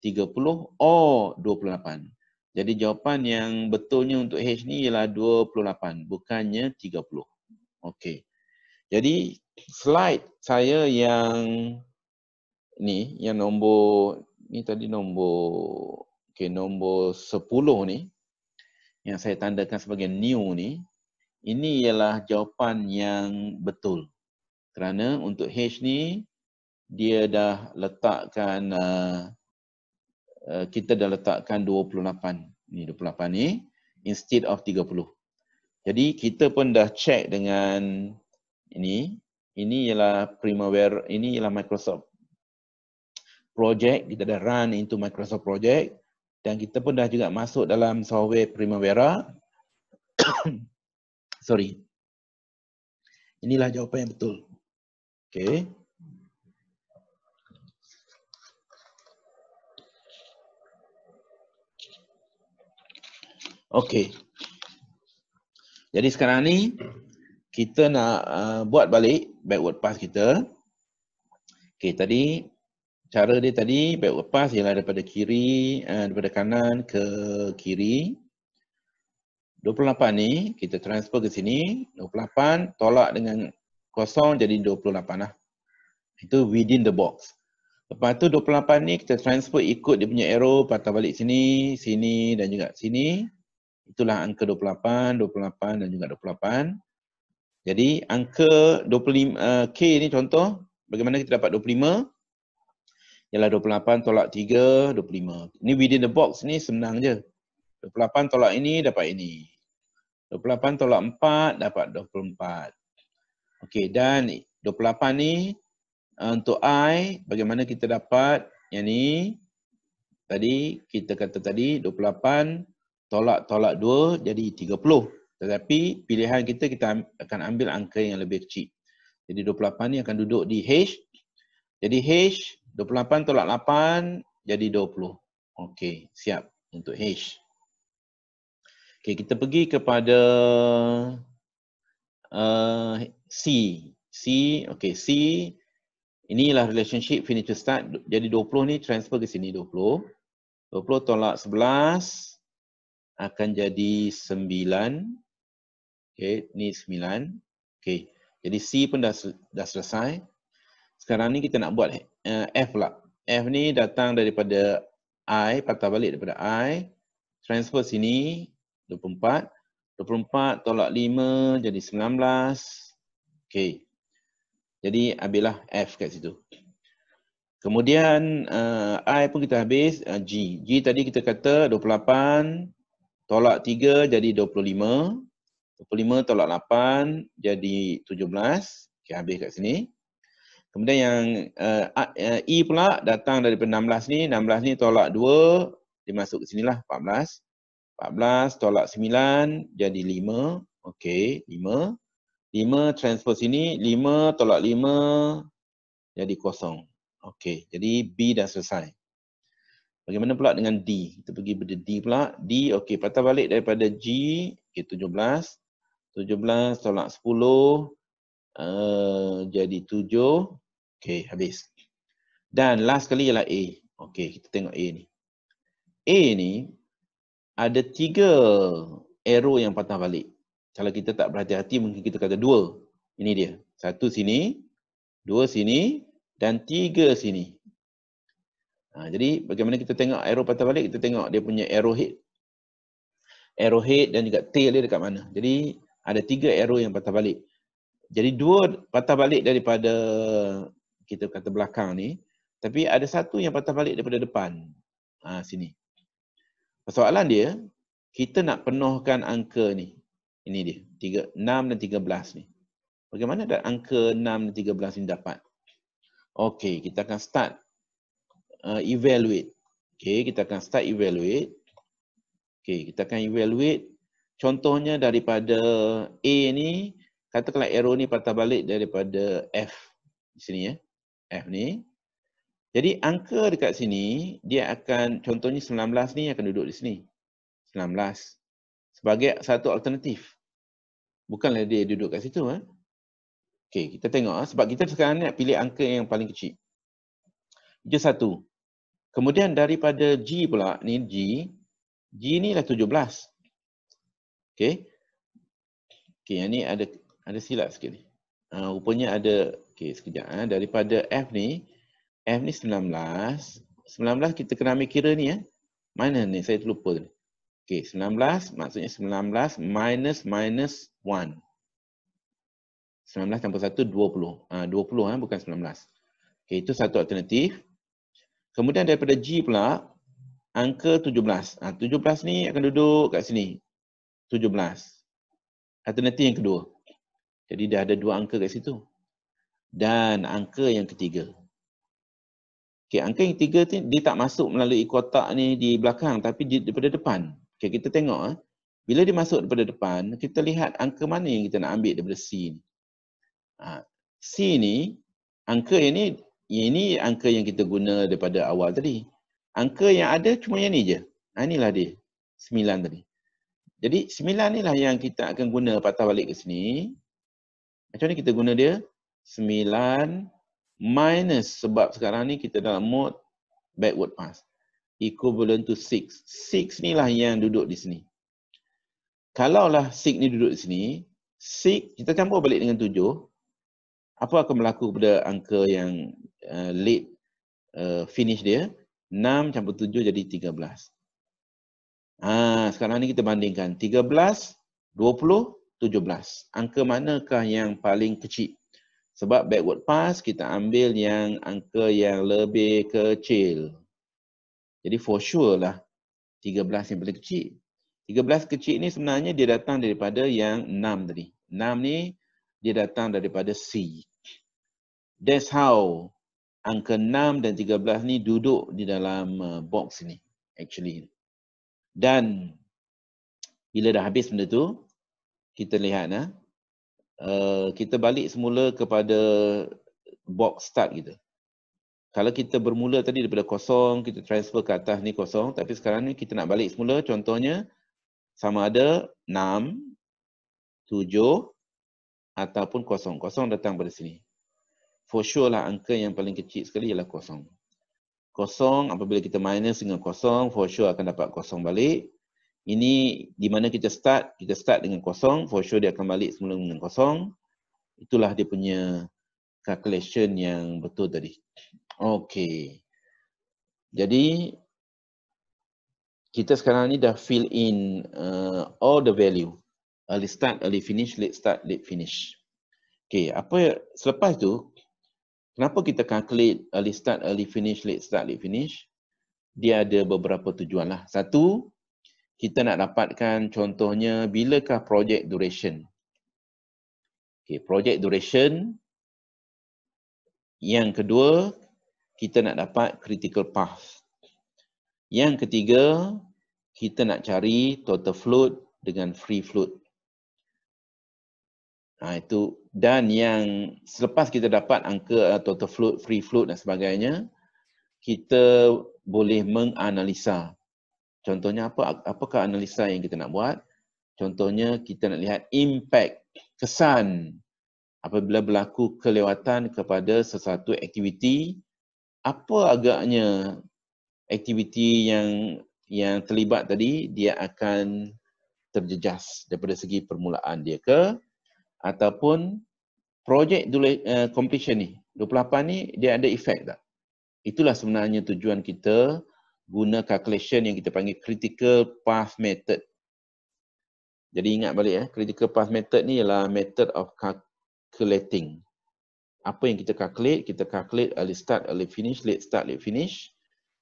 30 or 28. Jadi jawapan yang betulnya untuk H ni ialah 28, bukannya 30. Okey. Jadi slide saya yang ni, yang nombor ni tadi nombor nombor 10 ni yang saya tandakan sebagai new ni, ini ialah jawapan yang betul. Kerana untuk H ni dia dah letakkan kita dah letakkan 28. Ni 28 ni instead of 30. Jadi kita pun dah check dengan ini. Ini ialah Primavera, ini ialah Microsoft Project. Kita dah run into Microsoft Project dan kita pun dah juga masuk dalam software Primavera. Sorry. Inilah jawapan yang betul. Okey. Okey. Jadi sekarang ni kita nak buat balik backward pass kita. Okey, tadi cara dia tadi backward pass ialah daripada kiri, daripada kanan ke kiri. 28 ni kita transfer ke sini. 28 tolak dengan kosong jadi 28 lah. Itu within the box. Lepas tu 28 ni kita transfer ikut dia punya arrow, patah balik sini, sini dan juga sini. Itulah angka 28, 28 dan juga 28. Jadi angka 25 K ni contoh, bagaimana kita dapat 25? Ialah 28 tolak 3, 25. Ni within the box ni senang je. 28 tolak ini dapat ini. 28 tolak 4 dapat 24. Okey, dan 28 ni untuk I, bagaimana kita dapat yang ni? Tadi kita kata tadi 28 tolak 2 jadi 30. Tetapi pilihan kita akan ambil angka yang lebih kecil. Jadi 28 ni akan duduk di H. Jadi H 28 tolak 8 jadi 20. Okey, siap untuk H. Okey, kita pergi kepada C. C, okey, C inilah relationship finish to start. Jadi 20 ni transfer ke sini 20. 20 tolak 11 akan jadi 9. Okey, ni 9. Okey. Jadi C pun dah selesai. Sekarang ni kita nak buat F pula. F ni datang daripada I, patah balik daripada I. Transfer sini 24. 24 tolak 5 jadi 19. Okey. Jadi ambillah F kat situ. Kemudian I pun kita habis, G. G tadi kita kata 28 tolak 3 jadi 25. 25 tolak 8 jadi 17. Okey, habis kat sini. Kemudian yang E pula datang daripada 16 ni. 16 ni tolak 2, dia masuk ke sinilah 14. 14 tolak 9 jadi 5. Okey, 5. 5 transfer sini, 5 tolak 5 jadi kosong. Okey, jadi B dah selesai. Bagaimana pula dengan D? Kita pergi pada D pula. D, okey, patah balik daripada G, okey, 17. 17 tolak 10 jadi 7. Okey, habis. Dan last kali ialah A. Okey, kita tengok A ni. A ni ada 3 arrow yang patah balik. Kalau kita tak berhati-hati mungkin kita kata 2. Ini dia. 1 sini, 2 sini dan 3 sini. Jadi bagaimana kita tengok arrow patah balik? Kita tengok dia punya arrowhead. Arrowhead dan juga tail dia dekat mana. Jadi ada 3 arrow yang patah balik. Jadi 2 patah balik daripada kita kata belakang ni, tapi ada 1 yang patah balik daripada depan. Sini. Persoalan dia, kita nak penuhkan angka ni. Ini dia, 6 dan 13 ni. Bagaimana angka 6 dan 13 ni dapat? Okey, kita akan start evaluate. Okey, kita akan start evaluate. Okey, kita akan evaluate. Contohnya daripada A ni, katakanlah arrow ni patah balik daripada F. Di sini ya. F ni. Jadi angka dekat sini, dia akan, contohnya 19 ni akan duduk di sini. 19. Sebagai satu alternatif. Bukanlah dia duduk kat situ. Okey, kita tengok. Sebab kita sekarang nak pilih angka yang paling kecil. Itu 1. Kemudian daripada G pula, ni G. G ni lah 17. Okey. Okey, yang ni ada silap sikit ni. Rupanya ada, okey sekejap. Daripada F ni 19. 19 kita kena ambil kira ni ya. Mana ni? Saya terlupa tadi. Okey, 19 maksudnya 19 minus 1. 19 tambah 1, 20. 20 bukan 19. Okey, itu satu alternatif. Kemudian daripada G pula, angka 17. 17 ni akan duduk kat sini. 17. Alternatif yang kedua. Jadi dah ada 2 angka kat situ. Dan angka yang ketiga. Okey, angka yang ketiga ni dia tak masuk melalui kotak ni di belakang tapi daripada depan. Okey, kita tengok bila dia masuk daripada depan, kita lihat angka mana yang kita nak ambil daripada C ni. C ni angka yang ini angka yang kita guna daripada awal tadi. Angka yang ada cuma yang ni je. Inilah dia. 9 tadi. Jadi 9 ni lah yang kita akan guna patah balik ke sini. Macam mana kita guna dia? 9 minus, sebab sekarang ni kita dalam mode backward pass. Equivalent to 6. 6 ni lah yang duduk di sini. Kalaulah 6 ni duduk di sini, 6 kita campur balik dengan 7. Apa akan berlaku pada angka yang late finish dia? 6 campur 7 jadi 13. Sekarang ni kita bandingkan. 13, 20, 17. Angka manakah yang paling kecil? Sebab backward pass kita ambil yang angka yang lebih kecil. Jadi for sure lah 13 yang paling kecil. 13 kecil ni sebenarnya dia datang daripada yang 6 tadi. 6 ni dia datang daripada C. That's how angka 6 dan 13 ni duduk di dalam box ni actually. Dan bila dah habis benda tu, kita lihat kita balik semula kepada box start kita. Kalau kita bermula tadi daripada kosong, kita transfer ke atas ni kosong, tapi sekarang ni kita nak balik semula, contohnya sama ada 6, 7 ataupun kosong. Kosong datang pada sini. For sure lah angka yang paling kecil sekali ialah kosong. Kosong, apabila kita minus dengan kosong, for sure akan dapat kosong balik. Ini di mana kita start dengan kosong, for sure dia akan balik semula dengan kosong. Itulah dia punya calculation yang betul tadi. Okey. Jadi kita sekarang ni dah fill in all the value. Early start, early finish, late start, late finish. Okey, selepas tu kenapa kita calculate early start, early finish, late start, late finish? Dia ada beberapa tujuan lah. Satu, kita nak dapatkan contohnya bilakah project duration. Okey, project duration. Yang kedua, kita nak dapat critical path. Yang ketiga, kita nak cari total float dengan free float. Itu. Dan yang selepas kita dapat angka total float, free float dan sebagainya, kita boleh menganalisa. Contohnya apakah analisa yang kita nak buat? Contohnya kita nak lihat impact, kesan apabila berlaku kelewatan kepada sesuatu aktiviti. Apa agaknya aktiviti yang terlibat tadi, dia akan terjejas daripada segi permulaan dia ke, ataupun project completion ni, 28 ni dia ada efek tak? Itulah sebenarnya tujuan kita guna calculation yang kita panggil critical path method. Jadi ingat balik critical path method ni ialah method of calculating. Apa yang kita calculate early start, early finish, late start, late finish,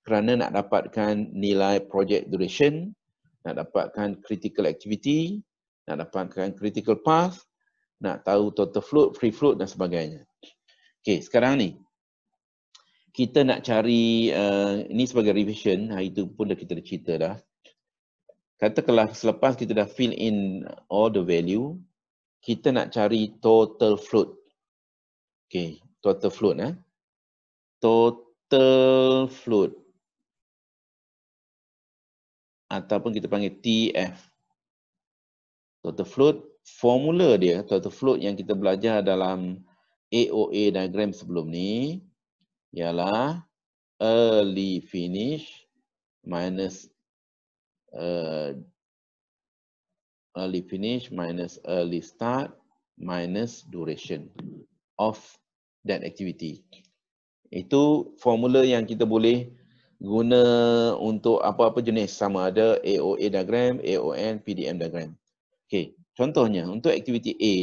kerana nak dapatkan nilai project duration, nak dapatkan critical activity, nak dapatkan critical path, nak tahu total float, free float dan sebagainya. Okey, sekarang ni kita nak cari, ini sebagai revision, hari itu pun kita dah cerita dah. Katakanlah selepas kita dah fill in all the value, kita nak cari total float. Okey, total float. Total float. Ataupun kita panggil TF. Total float, formula dia, total float yang kita belajar dalam AOA diagram sebelum ni, ialah early finish minus early start minus duration of that activity. Itu formula yang kita boleh guna untuk apa-apa jenis, sama ada AOA diagram, AON, PDM diagram. Okey, contohnya untuk aktiviti A,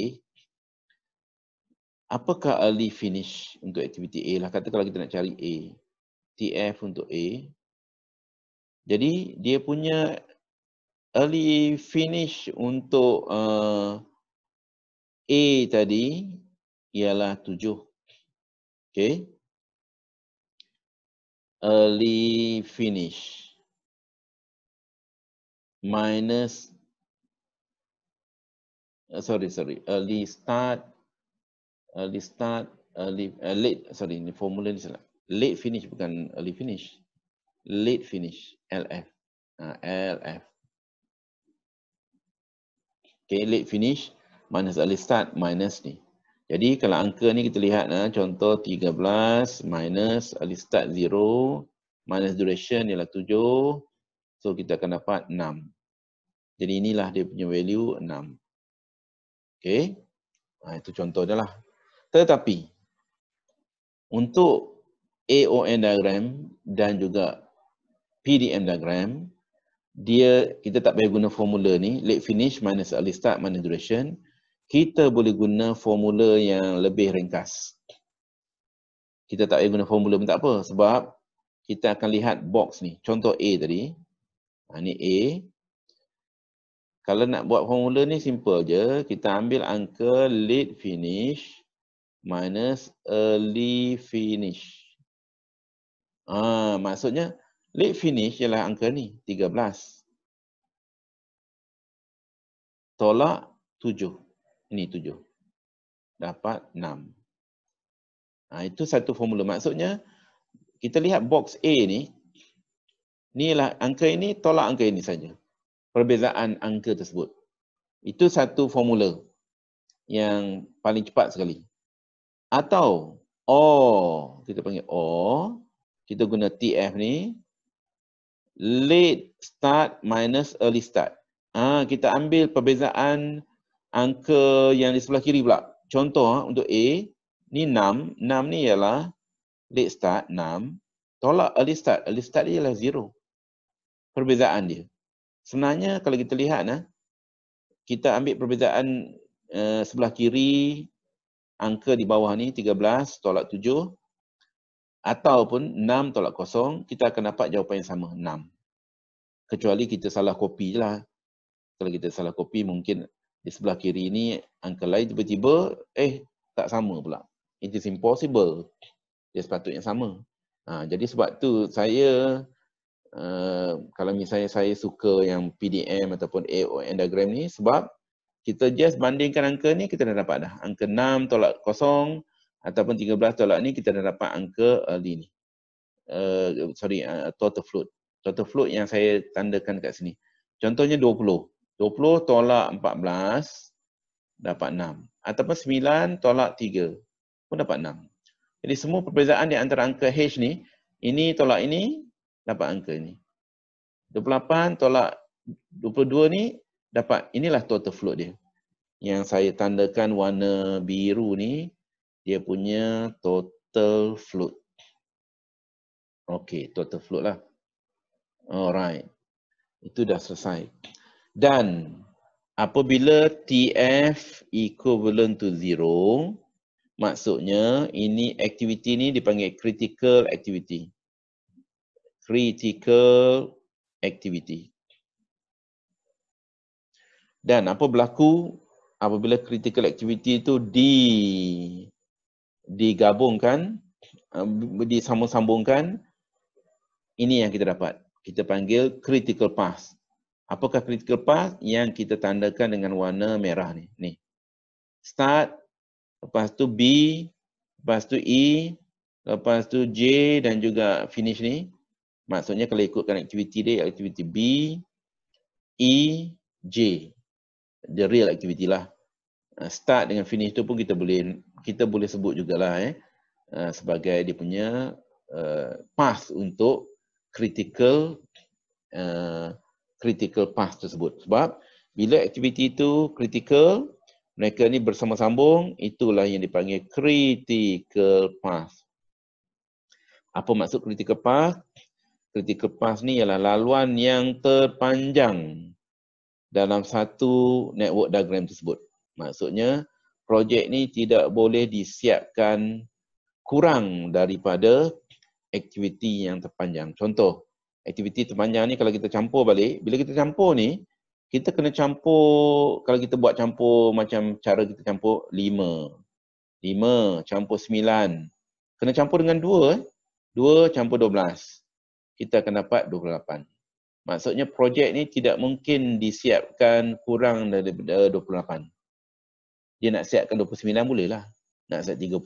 apakah early finish untuk aktiviti A lah? Kata kalau kita nak cari A, TF untuk A. Jadi dia punya early finish untuk A tadi ialah 7. Okey. Early finish minus early start, ini formula ni salah. Late finish bukan early finish. Late finish, LF. LF. Okay, late finish minus early start minus ni. Jadi kalau angka ni kita lihat, contoh 13 minus early start 0 minus duration ialah 7. So kita akan dapat 6. Jadi inilah dia punya value 6. Okay. Itu contoh dia lah. Tetapi untuk AON diagram dan juga PDM diagram, kita tak payah guna formula ni, late finish minus early start minus duration. Kita boleh guna formula yang lebih ringkas. Kita tak payah guna formula pun tak apa, sebab kita akan lihat box ni. Contoh A tadi. Ni A. Kalau nak buat formula ni simple je. Kita ambil angka late finish minus early finish. Maksudnya late finish ialah angka ni, 13. Tolak 7. Ini 7. Dapat 6. Itu satu formula. Maksudnya kita lihat box A ni, inilah angka ini tolak angka ini saja. Perbezaan angka tersebut. Itu satu formula yang paling cepat sekali. Atau OR, kita panggil OR, kita guna TF ni, late start minus early start. Kita ambil perbezaan angka yang di sebelah kiri pula. Contoh untuk A, ni 6. 6 ni ialah late start 6. Tolak early start. Early start dia ialah 0. Perbezaan dia. Sebenarnya kalau kita lihat, kita ambil perbezaan sebelah kiri, angka di bawah ni 13 tolak 7. Ataupun 6 tolak 0, kita akan dapat jawapan yang sama, 6. Kecuali kita salah copy je lah. Kalau kita salah copy, mungkin di sebelah kiri ni angka lain tiba-tiba, tak sama pula. It is impossible. Dia sepatutnya sama. Jadi sebab tu saya, kalau misalnya saya suka yang PDM ataupun AON diagram ni, sebab kita just bandingkan angka ni, kita dah dapat dah. Angka 6 tolak 0, ataupun 13 tolak ni, kita dah dapat angka early ni. Total float. Total float yang saya tandakan kat sini. Contohnya 20. 20 tolak 14 dapat 6. Ataupun 9 tolak 3 pun dapat 6. Jadi semua perbezaan di antara angka H ni, ini tolak ini, dapat angka ni. 28 tolak 22 ni, dapat, inilah total float dia. Yang saya tandakan warna biru ni, dia punya total float. Okey, total float lah. Alright. Itu dah selesai. Dan apabila TF equivalent to 0, maksudnya ini aktiviti ni dipanggil critical activity. Critical activity. Dan apa berlaku apabila critical activity itu digabungkan, disambung-sambungkan, ini yang kita dapat. Kita panggil critical path. Apakah critical path? Yang kita tandakan dengan warna merah ni. Ni. Start, lepas tu B, lepas tu E, lepas tu J dan juga finish ni. Maksudnya kalau ikutkan aktiviti dia, aktiviti B, E, J. The real activity lah. Start dengan finish tu pun kita boleh sebut jugalah sebagai dia punya path untuk critical path tersebut. Sebab bila aktiviti itu critical, mereka ni bersama-sambung, itulah yang dipanggil critical path. Apa maksud critical path? Critical path ni ialah laluan yang terpanjang dalam satu network diagram tersebut. Maksudnya, projek ni tidak boleh disiapkan kurang daripada aktiviti yang terpanjang. Contoh, aktiviti terpanjang ni kalau kita campur balik, bila kita campur ni, kita kena campur, kalau kita buat campur macam cara kita campur 5 campur 9, kena campur dengan 2 campur 12, kita akan dapat 28. Maksudnya projek ni tidak mungkin disiapkan kurang daripada 28. Dia nak siapkan 29 boleh lah. Nak siap 30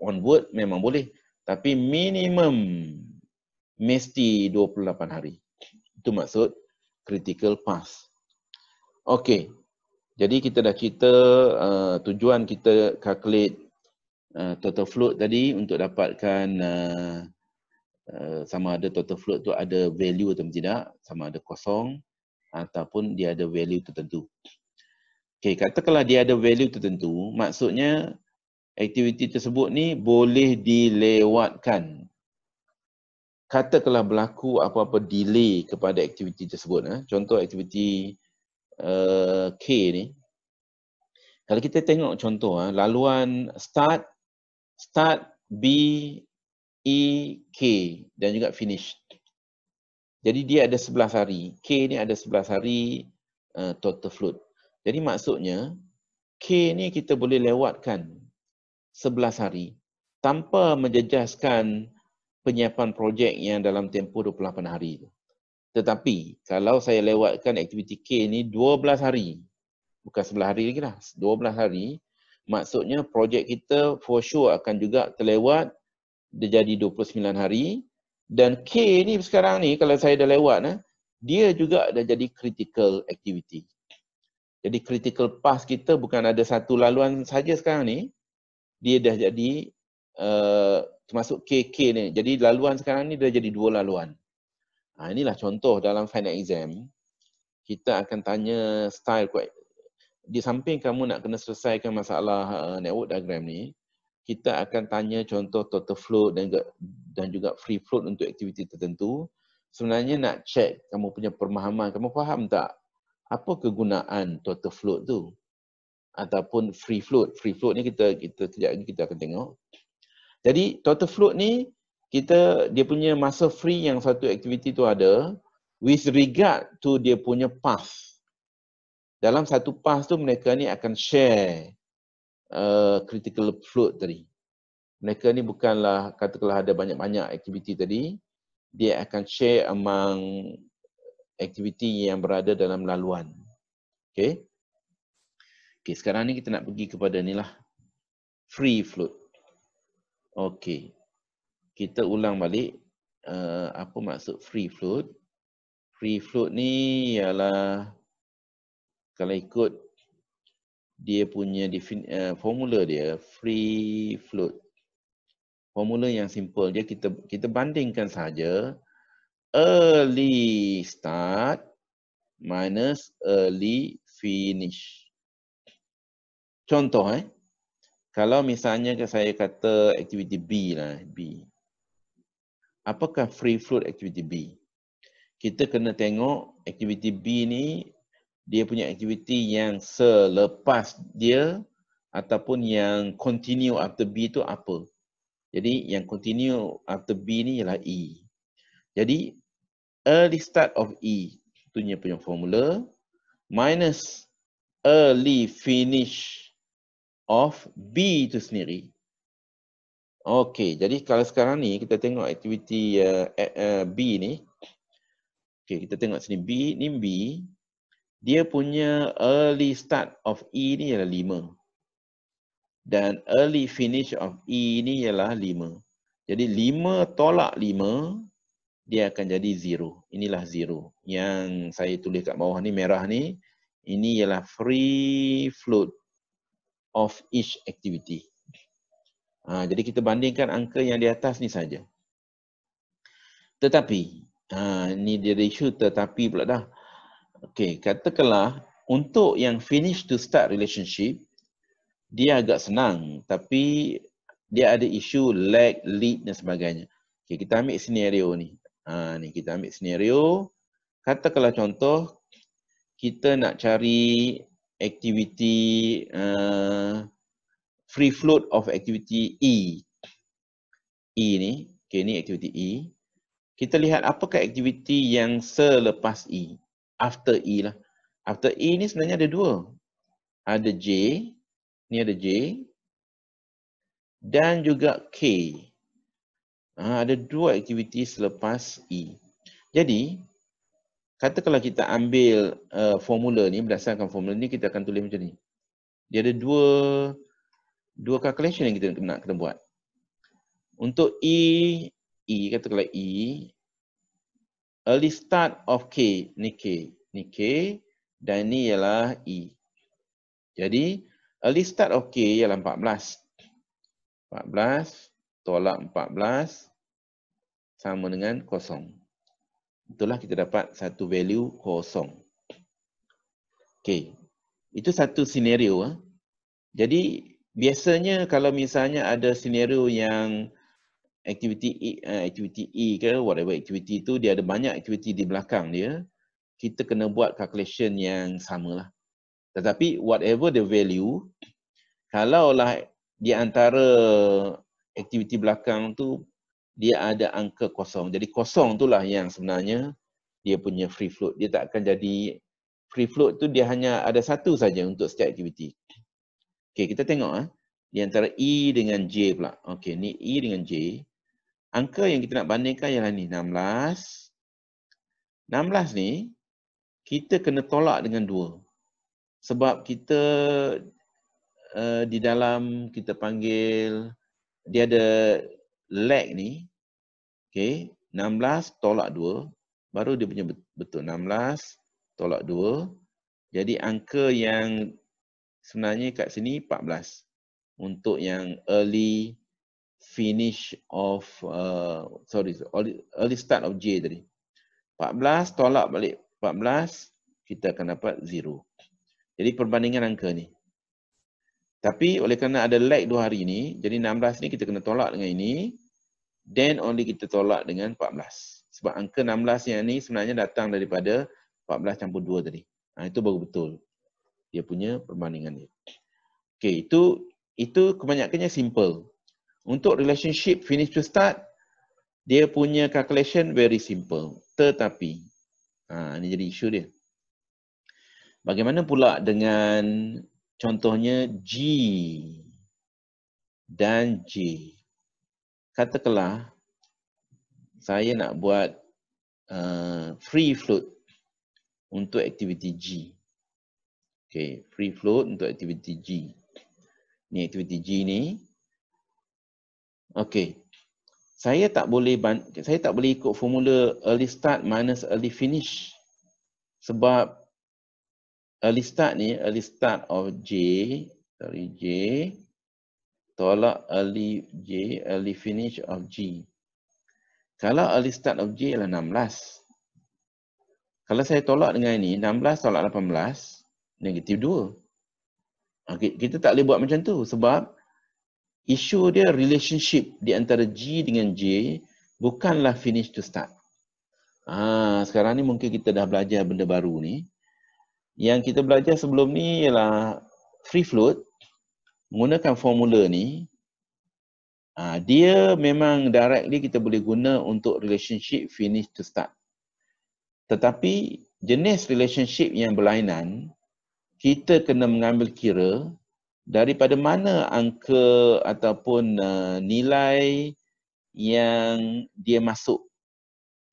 onward memang boleh. Tapi minimum mesti 28 hari. Itu maksud critical path. Okey. Jadi kita dah cerita tujuan kita calculate total float tadi untuk dapatkan sama ada total float tu ada value atau tidak, sama ada kosong ataupun dia ada value tertentu. Okey, katakanlah dia ada value tertentu, maksudnya aktiviti tersebut ni boleh dilewatkan. Katakanlah berlaku apa-apa delay kepada aktiviti tersebut. Contoh aktiviti K ni. Kalau kita tengok contoh, laluan start B, E, K dan juga finish. Jadi dia ada 11 hari. K ni ada 11 hari total float. Jadi maksudnya K ni kita boleh lewatkan 11 hari tanpa menjejaskan penyiapan projek yang dalam tempoh 28 hari. Tetapi kalau saya lewatkan aktiviti K ni 12 hari, bukan 11 hari lagi lah, 12 hari, maksudnya projek kita for sure akan juga terlewat dia jadi 29 hari. Dan K ni sekarang ni kalau saya dah lewat, dia juga dah jadi critical activity. Jadi critical path kita bukan ada satu laluan saja sekarang ni. Dia dah jadi termasuk KK ni. Jadi laluan sekarang ni dah jadi 2 laluan. Inilah contoh dalam final exam. Kita akan tanya style di samping kamu nak kena selesaikan masalah network diagram ni, kita akan tanya contoh total float dan juga free float untuk aktiviti tertentu. Sebenarnya nak check kamu punya pemahaman, kamu faham tak apa kegunaan total float tu ataupun free float. Free float ni kita kejap lagi kita akan tengok. Jadi total float ni dia punya masa free yang satu aktiviti tu ada with regard to dia punya path. Dalam satu path tu mereka ni akan share critical float tadi. Mereka ni bukanlah katakanlah ada banyak-banyak aktiviti tadi, dia akan share among aktiviti yang berada dalam laluan. Okey. Okey, sekarang ni kita nak pergi kepada ni lah. Free float. Okey. Kita ulang balik apa maksud free float. Free float ni ialah kalau ikut dia punya formula dia, free float. Formula yang simple dia, kita bandingkan saja early start minus early finish. Contoh kalau misalnya saya kata aktiviti B lah, B. Apakah free float aktiviti B? Kita kena tengok aktiviti B ni dia punya aktiviti yang selepas dia ataupun yang continue after B tu apa. Jadi yang continue after B ni ialah E. Jadi early start of E tu punya formula minus early finish of B itu sendiri. Okey, jadi kalau sekarang ni kita tengok aktiviti B ni. Okey, kita tengok sini B ni B. Dia punya early start of E ni ialah 5. Dan early finish of E ni ialah 5. Jadi 5 tolak 5, dia akan jadi 0. Inilah 0. Yang saya tulis kat bawah ni, merah ni, ini ialah free float of each activity. Jadi kita bandingkan angka yang di atas ni saja. Tetapi, ni dia isu tetapi pula dah. Okey, katakanlah untuk yang finish to start relationship, dia agak senang tapi dia ada isu lag, lead dan sebagainya. Okey, kita ambil senario ni. Ni kita ambil senario. Katakanlah contoh, kita nak cari aktiviti free float of activity E. E ni, okey ni aktiviti E. Kita lihat apakah aktiviti yang selepas E. After E lah. After E ni sebenarnya ada 2. Ada J, ni ada J. Dan juga K. Ada 2 aktiviti selepas E. Jadi, katakanlah kita ambil formula ni, berdasarkan formula ni kita akan tulis macam ni. Dia ada dua calculation yang kita nak kena buat. Untuk E katakanlah E, early start of K, ni K, dan ni ialah E. Jadi, early start of K ialah 14. 14 tolak 14 sama dengan 0. Itulah kita dapat satu value 0. Okey, itu satu senario. Jadi, biasanya kalau misalnya ada senario yang aktiviti E ke, whatever aktiviti itu, dia ada banyak aktiviti di belakang dia, kita kena buat calculation yang samalah. Tetapi whatever the value, kalaulah di antara aktiviti belakang tu dia ada angka 0. Jadi 0 itulah yang sebenarnya dia punya free float. Dia tak akan jadi free float tu, dia hanya ada satu saja untuk setiap aktiviti. Okey, kita tengok di antara E dengan J pula. Okey, ni E dengan J. Angka yang kita nak bandingkan ialah ni 16. 16 ni kita kena tolak dengan 2. Sebab kita di dalam kita panggil dia ada lag ni, okay, 16 tolak 2, baru dia punya betul. 16 tolak 2, jadi angka yang sebenarnya kat sini 14 untuk yang early finish of early start of J tadi. 14 tolak balik 14, kita akan dapat 0. Jadi perbandingan angka ni. Tapi oleh kerana ada lag 2 hari ni, jadi 16 ni kita kena tolak dengan ini, then only kita tolak dengan 14. Sebab angka 16 yang ni sebenarnya datang daripada 14 campur 2 tadi. Itu baru betul dia punya perbandingan dia. Okay, itu kebanyakannya simple. Untuk relationship finish to start, dia punya calculation very simple. Tetapi, ini jadi isu dia. Bagaimana pula dengan contohnya G dan J? Katakanlah saya nak buat free float untuk aktiviti G. Okay, free float untuk aktiviti G. Ni aktiviti G ni. Okay. Saya tak boleh ikut formula early start minus early finish. Sebab early start ni, early start of J tolak early finish of G. Kalau early start of J adalah 16. Kalau saya tolak dengan ini, 16 tolak 18, negatif 2. Okay, kita tak boleh buat macam tu sebab isu dia relationship di antara G dengan J bukanlah finish to start. Sekarang ni mungkin kita dah belajar benda baru ni. Yang kita belajar sebelum ni ialah free float. Menggunakan formula ni, dia memang directly kita boleh guna untuk relationship finish to start. Tetapi jenis relationship yang berlainan, kita kena mengambil kira daripada mana angka ataupun nilai yang dia masuk.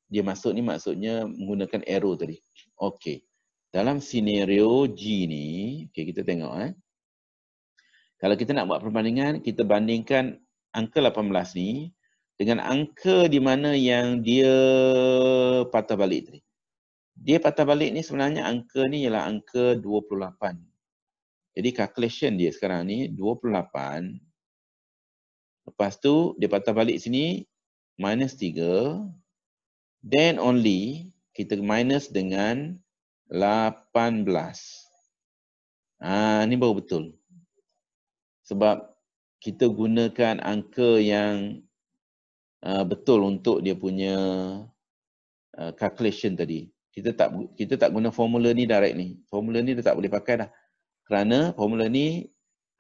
Dia masuk ni maksudnya menggunakan arrow tadi. Okey. Dalam senario G ni, okey, kita tengok. Kalau kita nak buat perbandingan, kita bandingkan angka 18 ni dengan angka di mana yang dia patah balik tadi. Dia patah balik ni sebenarnya angka ni ialah angka 28. Jadi calculation dia sekarang ni 28. Lepas tu dia patah balik sini minus 3. Then only kita minus dengan 18. Ni baru betul. Sebab kita gunakan angka yang betul untuk dia punya calculation tadi. Kita tak guna formula ni direct ni. Formula ni dia tak boleh pakai dah. Kerana formula ni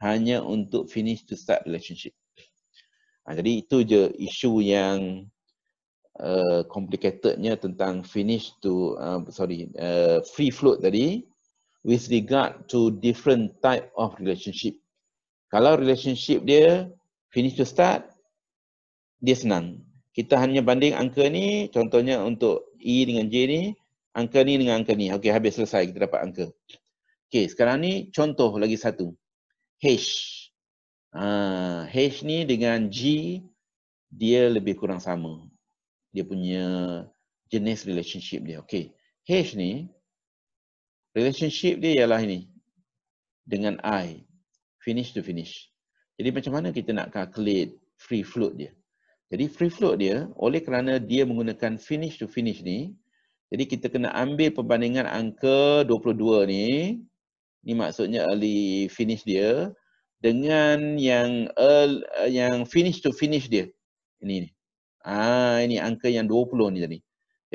hanya untuk finish to start relationship. Jadi itu je isu yang complicatednya tentang finish to free float tadi with regard to different type of relationship. Kalau relationship dia finish to start, dia senang. Kita hanya banding angka ni, contohnya untuk E dengan J ni, angka ni dengan angka ni. Okey, habis selesai kita dapat angka. Okey, sekarang ni contoh lagi satu. H. H ni dengan G, dia lebih kurang sama. Dia punya jenis relationship dia. Okey, H ni, relationship dia ialah ini. Dengan I. Finish to finish. Jadi macam mana kita nak calculate free float dia? Jadi free float dia, oleh kerana dia menggunakan finish to finish ni, jadi kita kena ambil perbandingan angka 22 ni, ni maksudnya early finish dia, dengan yang finish to finish dia. Ini. Ini angka yang 20 ni tadi.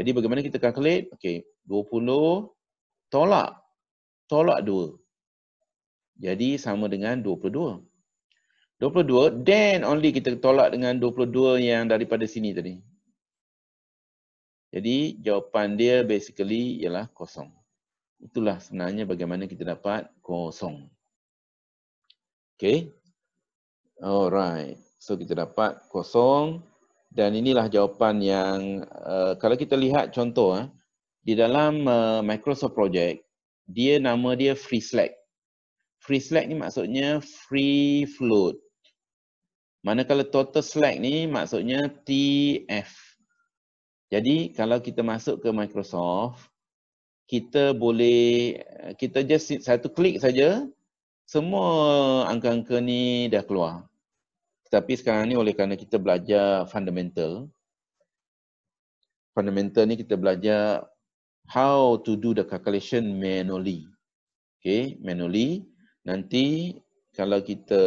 Jadi bagaimana kita calculate? Okey, 20 tolak 2. Jadi sama dengan 22. 22, then only kita tolak dengan 22 yang daripada sini tadi. Jadi jawapan dia basically ialah kosong. Itulah sebenarnya bagaimana kita dapat kosong. Okay. Alright. So kita dapat kosong. Dan inilah jawapan yang kalau kita lihat contoh di dalam Microsoft Project, dia nama dia free slack. Free slack ni maksudnya free float. Manakala total slack ni maksudnya TF. Jadi kalau kita masuk ke Microsoft, kita boleh, kita just satu klik saja, semua angka-angka ni dah keluar. Tetapi sekarang ni oleh kerana kita belajar fundamental ni kita belajar how to do the calculation manually. Okay, manually. Nanti kalau kita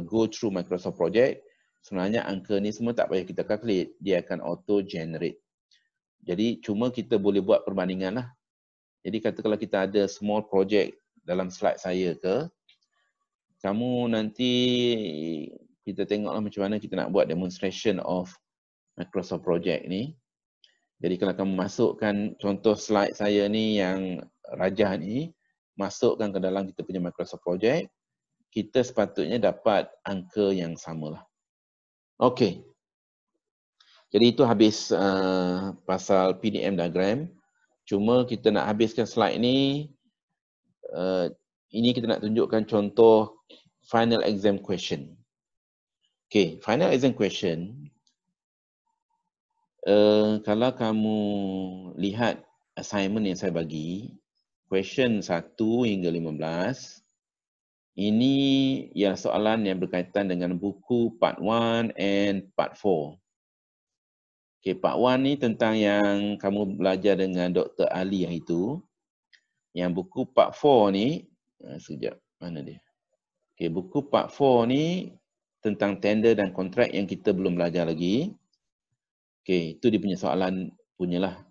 go through Microsoft Project, sebenarnya angka ni semua tak payah kita calculate, dia akan auto generate. Jadi cuma kita boleh buat perbandingan lah. Jadi kata kalau kita ada small project dalam slide saya ke, kamu nanti kita tengoklah macam mana kita nak buat demonstration of Microsoft Project ni. Jadi kalau kamu masukkan contoh slide saya ni yang rajah ni, masukkan ke dalam kita punya Microsoft Project, kita sepatutnya dapat angka yang samalah. Okey. Jadi itu habis pasal PDM diagram. Cuma kita nak habiskan slide ni, ini kita nak tunjukkan contoh final exam question. Okey, final exam question. Kalau kamu lihat assignment yang saya bagi, question 1 hingga 15, ini ialah soalan yang berkaitan dengan buku part 1 and part 4. Okay, part 1 ni tentang yang kamu belajar dengan Dr. Ali yang itu. Yang buku part 4 ni, sekejap, mana dia? Okay, buku part 4 ni tentang tender dan kontrak yang kita belum belajar lagi. Okay, itu dia punya soalan punyalah.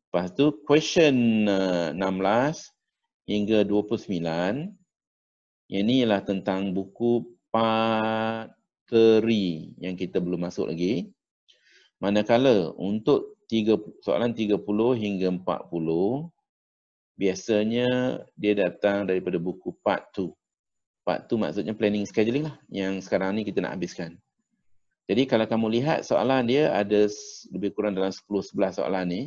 Lepas tu question 16 hingga 29. Yang ni ialah tentang buku part 3 yang kita belum masuk lagi. Manakala untuk soalan 30 hingga 40, biasanya dia datang daripada buku part 2. Part 2 maksudnya planning scheduling lah, yang sekarang ni kita nak habiskan. Jadi kalau kamu lihat soalan dia ada lebih kurang dalam 10-11 soalan ni.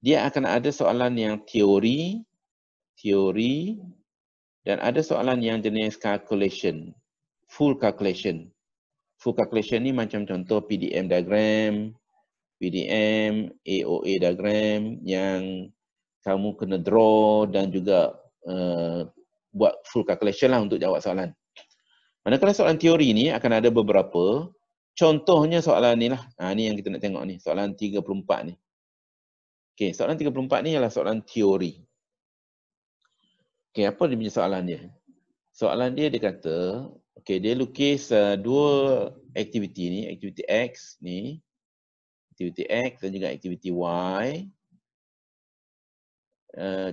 Dia akan ada soalan yang teori, dan ada soalan yang jenis calculation, full calculation. Full calculation ni macam contoh PDM diagram, PDM, AOA diagram yang kamu kena draw dan juga buat full calculation lah untuk jawab soalan. Manakala soalan teori ni akan ada beberapa, contohnya soalan ni lah. Ni yang kita nak tengok ni, soalan 34 ni. Okey, soalan 34 ni ialah soalan teori. Okey, apa dia punya soalan dia? Soalan dia kata, okey, dia lukis dua aktiviti ni, aktiviti X ni, aktiviti X dan juga aktiviti Y.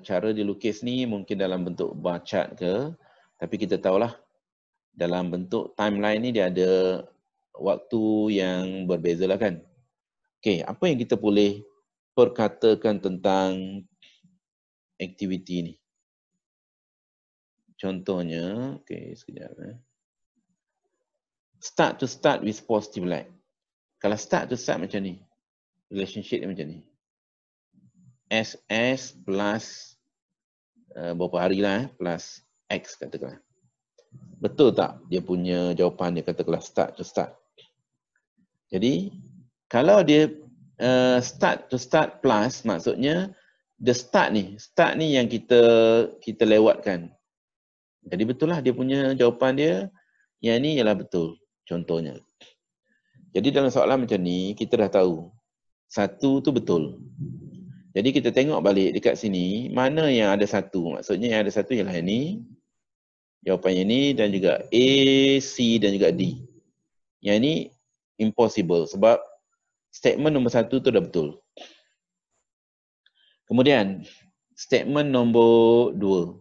Cara dia lukis ni mungkin dalam bentuk bar chart ke, tapi kita tahulah dalam bentuk timeline ni dia ada waktu yang berbeza lah kan. Okey, apa yang kita boleh perkatakan tentang aktiviti ni? Contohnya, okey, sekejap. Start to start with positive light. Kalau start to start macam ni, relationship dia macam ni. SS plus berapa hari lah plus X katakanlah. Betul tak dia punya jawapan dia katakanlah start to start. Jadi kalau dia start to start plus, maksudnya the start ni yang kita lewatkan. Jadi betul lah dia punya jawapan dia, yang ni ialah betul contohnya. Jadi dalam soalan macam ni kita dah tahu satu tu betul. Jadi kita tengok balik dekat sini mana yang ada satu. Maksudnya yang ada satu ialah yang ni, jawapannya ni, dan juga A, C dan juga D. Yang ni impossible sebab statement nombor 1 tu dah betul. Kemudian statement nombor 2.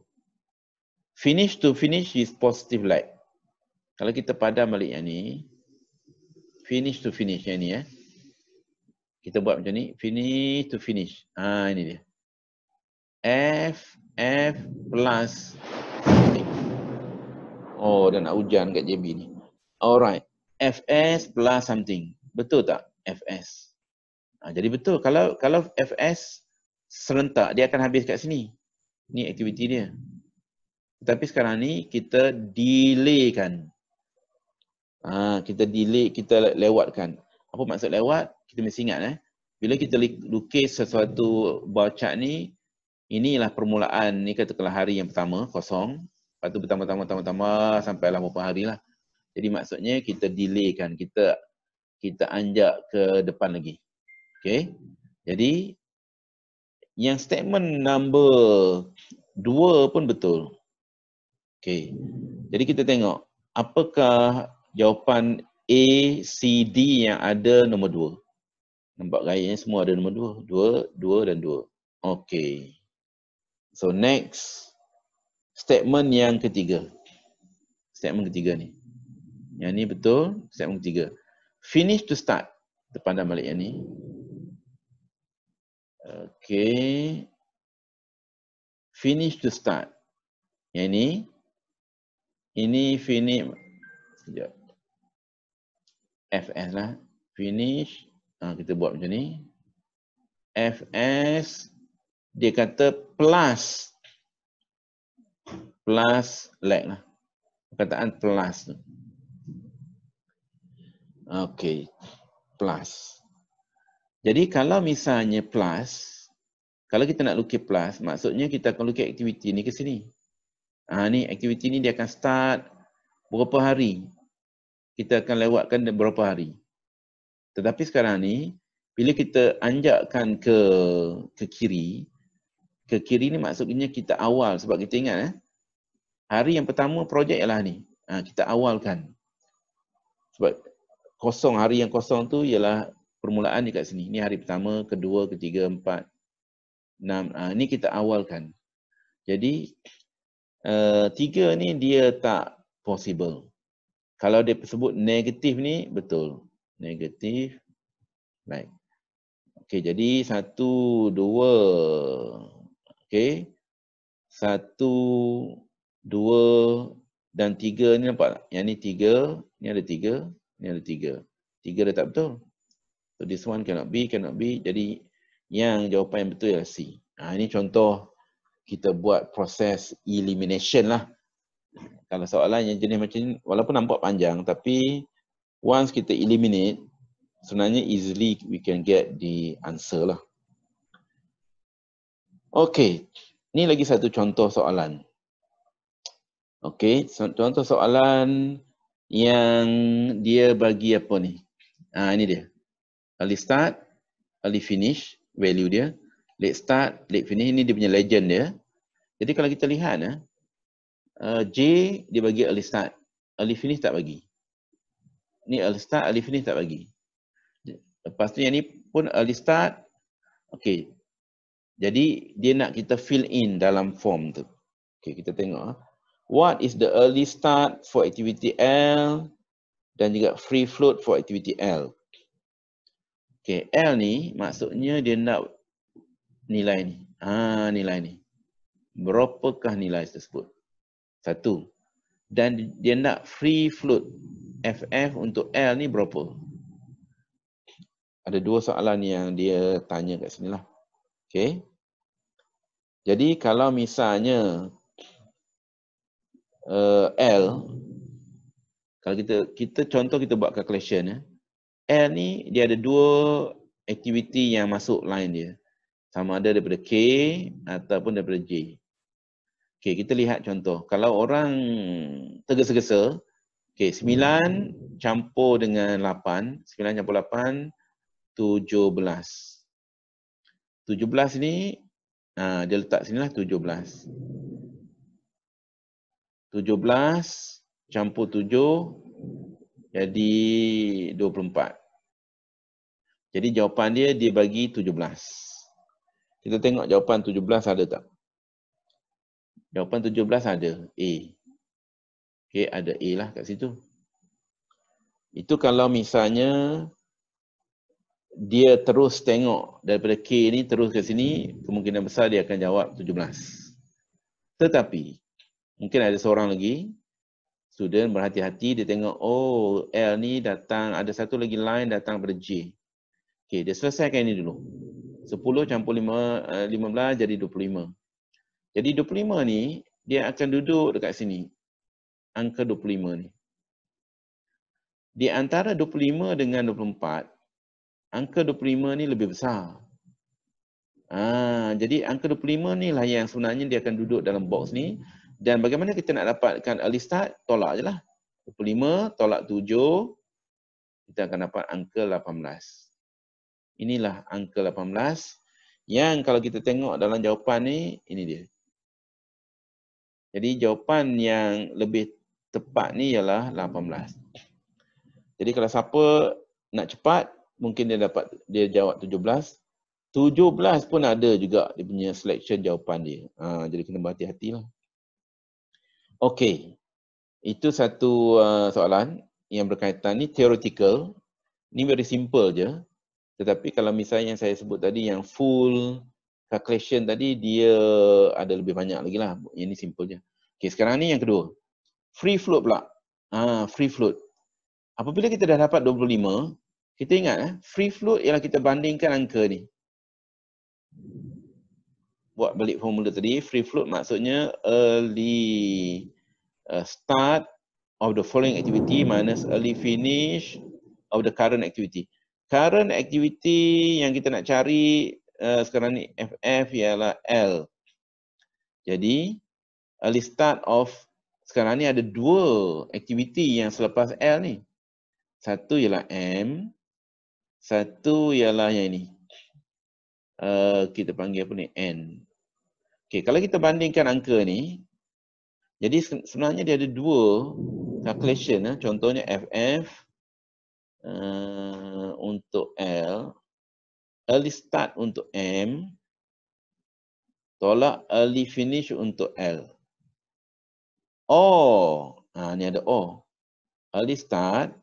Finish to finish is positive light. Kalau kita padam balik yang ni, finish to finish yang ni kita buat macam ni, finish to finish. Ini dia. F plus something. Oh, dah nak hujan kat JB ni. Alright. Fs plus something. Betul tak? Fs. Jadi betul. Kalau Fs serentak, dia akan habis kat sini. Ni aktiviti dia. Tetapi sekarang ni kita delaykan. Kita delete, kita lewatkan. Apa maksud lewat? Kita mesti ingat bila kita lukis sesuatu bar chart ni, inilah permulaan ni, katakanlah hari yang pertama kosong, lepas tu bertambah sampailah beberapa hari lah. Jadi maksudnya kita delay kan, kita anjak ke depan lagi. Okay. Jadi yang statement number 2 pun betul. Okay. Jadi kita tengok apakah jawapan A, C, D yang ada nombor 2. Nampak gayanya semua ada nombor 2. 2 dan 2. Okay. So next, statement yang ketiga. Statement ketiga ni. Yang ni betul, statement ketiga. Finish to start. Kita pandang balik yang ni. Okay. Finish to start. Yang ni. Ini finish. Sekejap. FS lah. Finish. Kita buat macam ni. FS. Dia kata plus. Plus lag lah. Perkataan plus tu. Okay. Plus. Jadi kalau misalnya plus. Kalau kita nak lukis plus. Maksudnya kita akan lukis aktiviti ni ke sini. Ni aktiviti ni dia akan start berapa hari. Kita akan lewatkan berapa hari. Tetapi sekarang ni. Bila kita anjakkan ke kiri. Ke kiri ni maksudnya kita awal. Sebab kita ingat hari yang pertama projek ialah ni. Kita awalkan. Sebab kosong, hari yang kosong tu ialah permulaan dekat sini. Ni hari pertama, kedua, ketiga, empat, 6. Ni kita awalkan. Jadi 3 ni dia tak possible. Kalau dia sebut negatif ni betul. Negatif. Right. Okey, jadi 1, 2. Okey. 1, 2 dan 3 ni nampak tak? Yang ni 3, ni ada 3, ni ada 3. 3 dah tak betul. So this one cannot be. Jadi yang jawapan yang betul ialah C. Ini contoh kita buat proses elimination lah. Kalau soalan yang jenis macam ni, walaupun nampak panjang, tapi once kita eliminate, sebenarnya easily we can get the answer lah. Okay, ni lagi satu contoh soalan. Okay, contoh soalan yang dia bagi apa ni? Ini dia. Early start, early finish, value dia. Late start, late finish, ini dia punya legend dia. Jadi kalau kita lihat, J dia bagi early start, early finish tak bagi. Ni early start, early finish tak bagi. Lepas tu yang ni pun early start. Okay. Jadi dia nak kita fill in dalam form tu. Okay, kita tengok. What is the early start for activity L dan juga free float for activity L. Okay, L ni maksudnya dia nak nilai ni. Nilai ni. Berapakah nilai tersebut? 1. Dan dia nak free float. FF untuk L ni berapa? Ada 2 soalan yang dia tanya kat sini lah. Okay. Jadi kalau misalnya L, kalau kita contoh kita buat calculation, L ni dia ada 2 aktiviti yang masuk line dia. Sama ada daripada K ataupun daripada J. Okay, kita lihat contoh. Kalau orang tergesa-gesa, okay, 9 campur dengan 8, 9 campur 8, 17. 17 ni, dia letak sini lah 17. 17 campur 7, jadi 24. Jadi jawapan dia bagi 17. Kita tengok jawapan 17 ada tak? Jawapan 17 ada, A. Okay, ada A lah kat situ. Itu kalau misalnya dia terus tengok daripada K ni terus ke sini, kemungkinan besar dia akan jawab 17. Tetapi, mungkin ada seorang lagi, student berhati-hati, dia tengok, oh L ni datang, ada satu lagi line datang daripada J. Okay, dia selesaikan ini dulu. 10 campur 15 jadi 25. Jadi 25 ni, dia akan duduk dekat sini. Angka 25 ni. Di antara 25 dengan 24, angka 25 ni lebih besar. Jadi angka 25 ni lah yang sebenarnya dia akan duduk dalam box ni. Dan bagaimana kita nak dapatkan early start? Tolak je lah. 25 tolak 7, kita akan dapat angka 18. Inilah angka 18 yang kalau kita tengok dalam jawapan ni, ini dia. Jadi jawapan yang lebih tepat ni ialah 18. Jadi kalau siapa nak cepat, mungkin dia jawab 17. 17 pun ada juga dia punya selection jawapan dia. Jadi kena berhati-hatilah. Okey. Itu satu soalan yang berkaitan ni theoretical. Ni very simple je. Tetapi kalau misalnya yang saya sebut tadi yang full calculation tadi, dia ada lebih banyak lagi lah. Yang ni simple je. Okey, sekarang ni yang kedua. Free float pula. Free float. Apabila kita dah dapat 25, kita ingat free float ialah kita bandingkan angka ni. Buat balik formula tadi, free float maksudnya early start of the following activity minus early finish of the current activity. Current activity yang kita nak cari sekarang ni FF ialah L. Jadi early start of sekarang ni ada dua aktiviti yang selepas L ni. Satu ialah M, satu ialah yang ini. Kita panggil apa ni? N. Okey, kalau kita bandingkan angka ni, jadi sebenarnya dia ada dua calculation. Contohnya FF untuk L, early start untuk M, tolak early finish untuk L. Ni ada O. Early start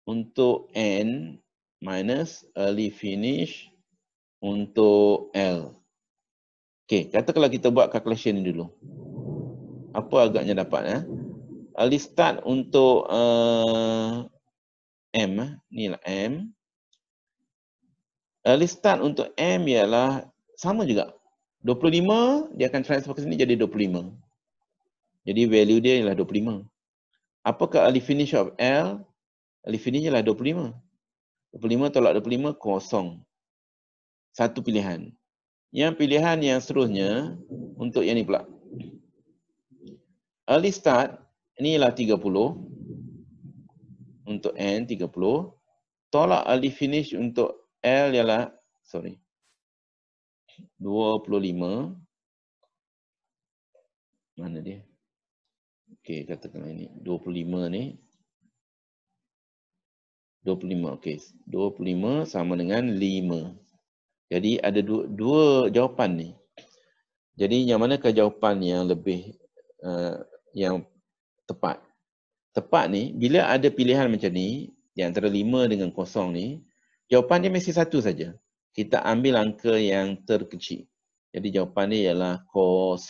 untuk N minus early finish untuk L. Okey, kata kalau kita buat calculation ni dulu. Apa agaknya dapat? Early start untuk M, ni lah M. Early start untuk M ialah sama juga. 25, dia akan transfer ke sini jadi 25. Jadi value dia ialah 25. Apakah early finish of L? Early finish ialah 25. 25 tolak 25, kosong. Satu pilihan. Yang pilihan yang seterusnya, untuk yang ni pula. Early start, ni ialah 30. Untuk N, 30. Tolak early finish untuk L ialah, 25. Mana dia? Okey, katakanlah ini 25 ni. 25, okey. 25 sama dengan 5. Jadi ada dua jawapan ni. Jadi yang manakah jawapan yang lebih yang tepat? Tepat ni, bila ada pilihan macam ni, di antara 5 dengan 0 ni, jawapan dia mesti satu saja. Kita ambil angka yang terkecil. Jadi jawapan dia ialah 0.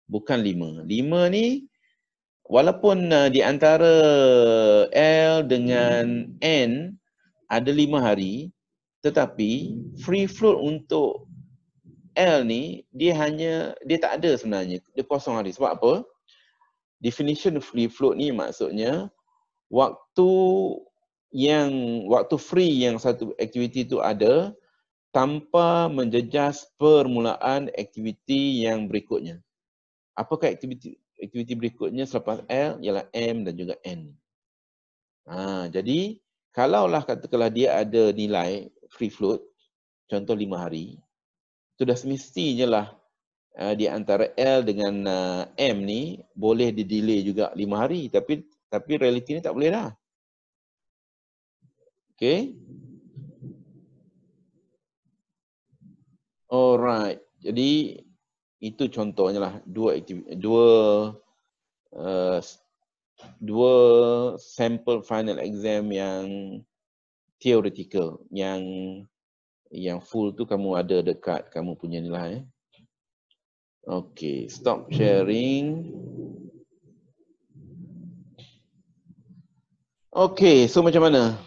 Bukan 5. 5 ni, walaupun di antara L dengan N ada 5 hari, tetapi free float untuk L ni, dia tak ada sebenarnya. Dia 0 hari. Sebab apa? Definition free float ni maksudnya waktu free yang satu aktiviti tu ada tanpa menjejas permulaan aktiviti yang berikutnya. Apakah aktiviti berikutnya selepas L? Ialah M dan juga N. Jadi kalaulah katakanlah dia ada nilai free float, contoh 5 hari, itu dah semestinya lah di antara L dengan M ni boleh di-delay juga 5 hari. Tapi realiti ni tak boleh dah. Okay. Alright. Jadi itu contohnya lah dua sampel final exam yang theoretical, yang full tu kamu ada dekat kamu punya nilai. Okay, stop sharing. Okay, so macam mana?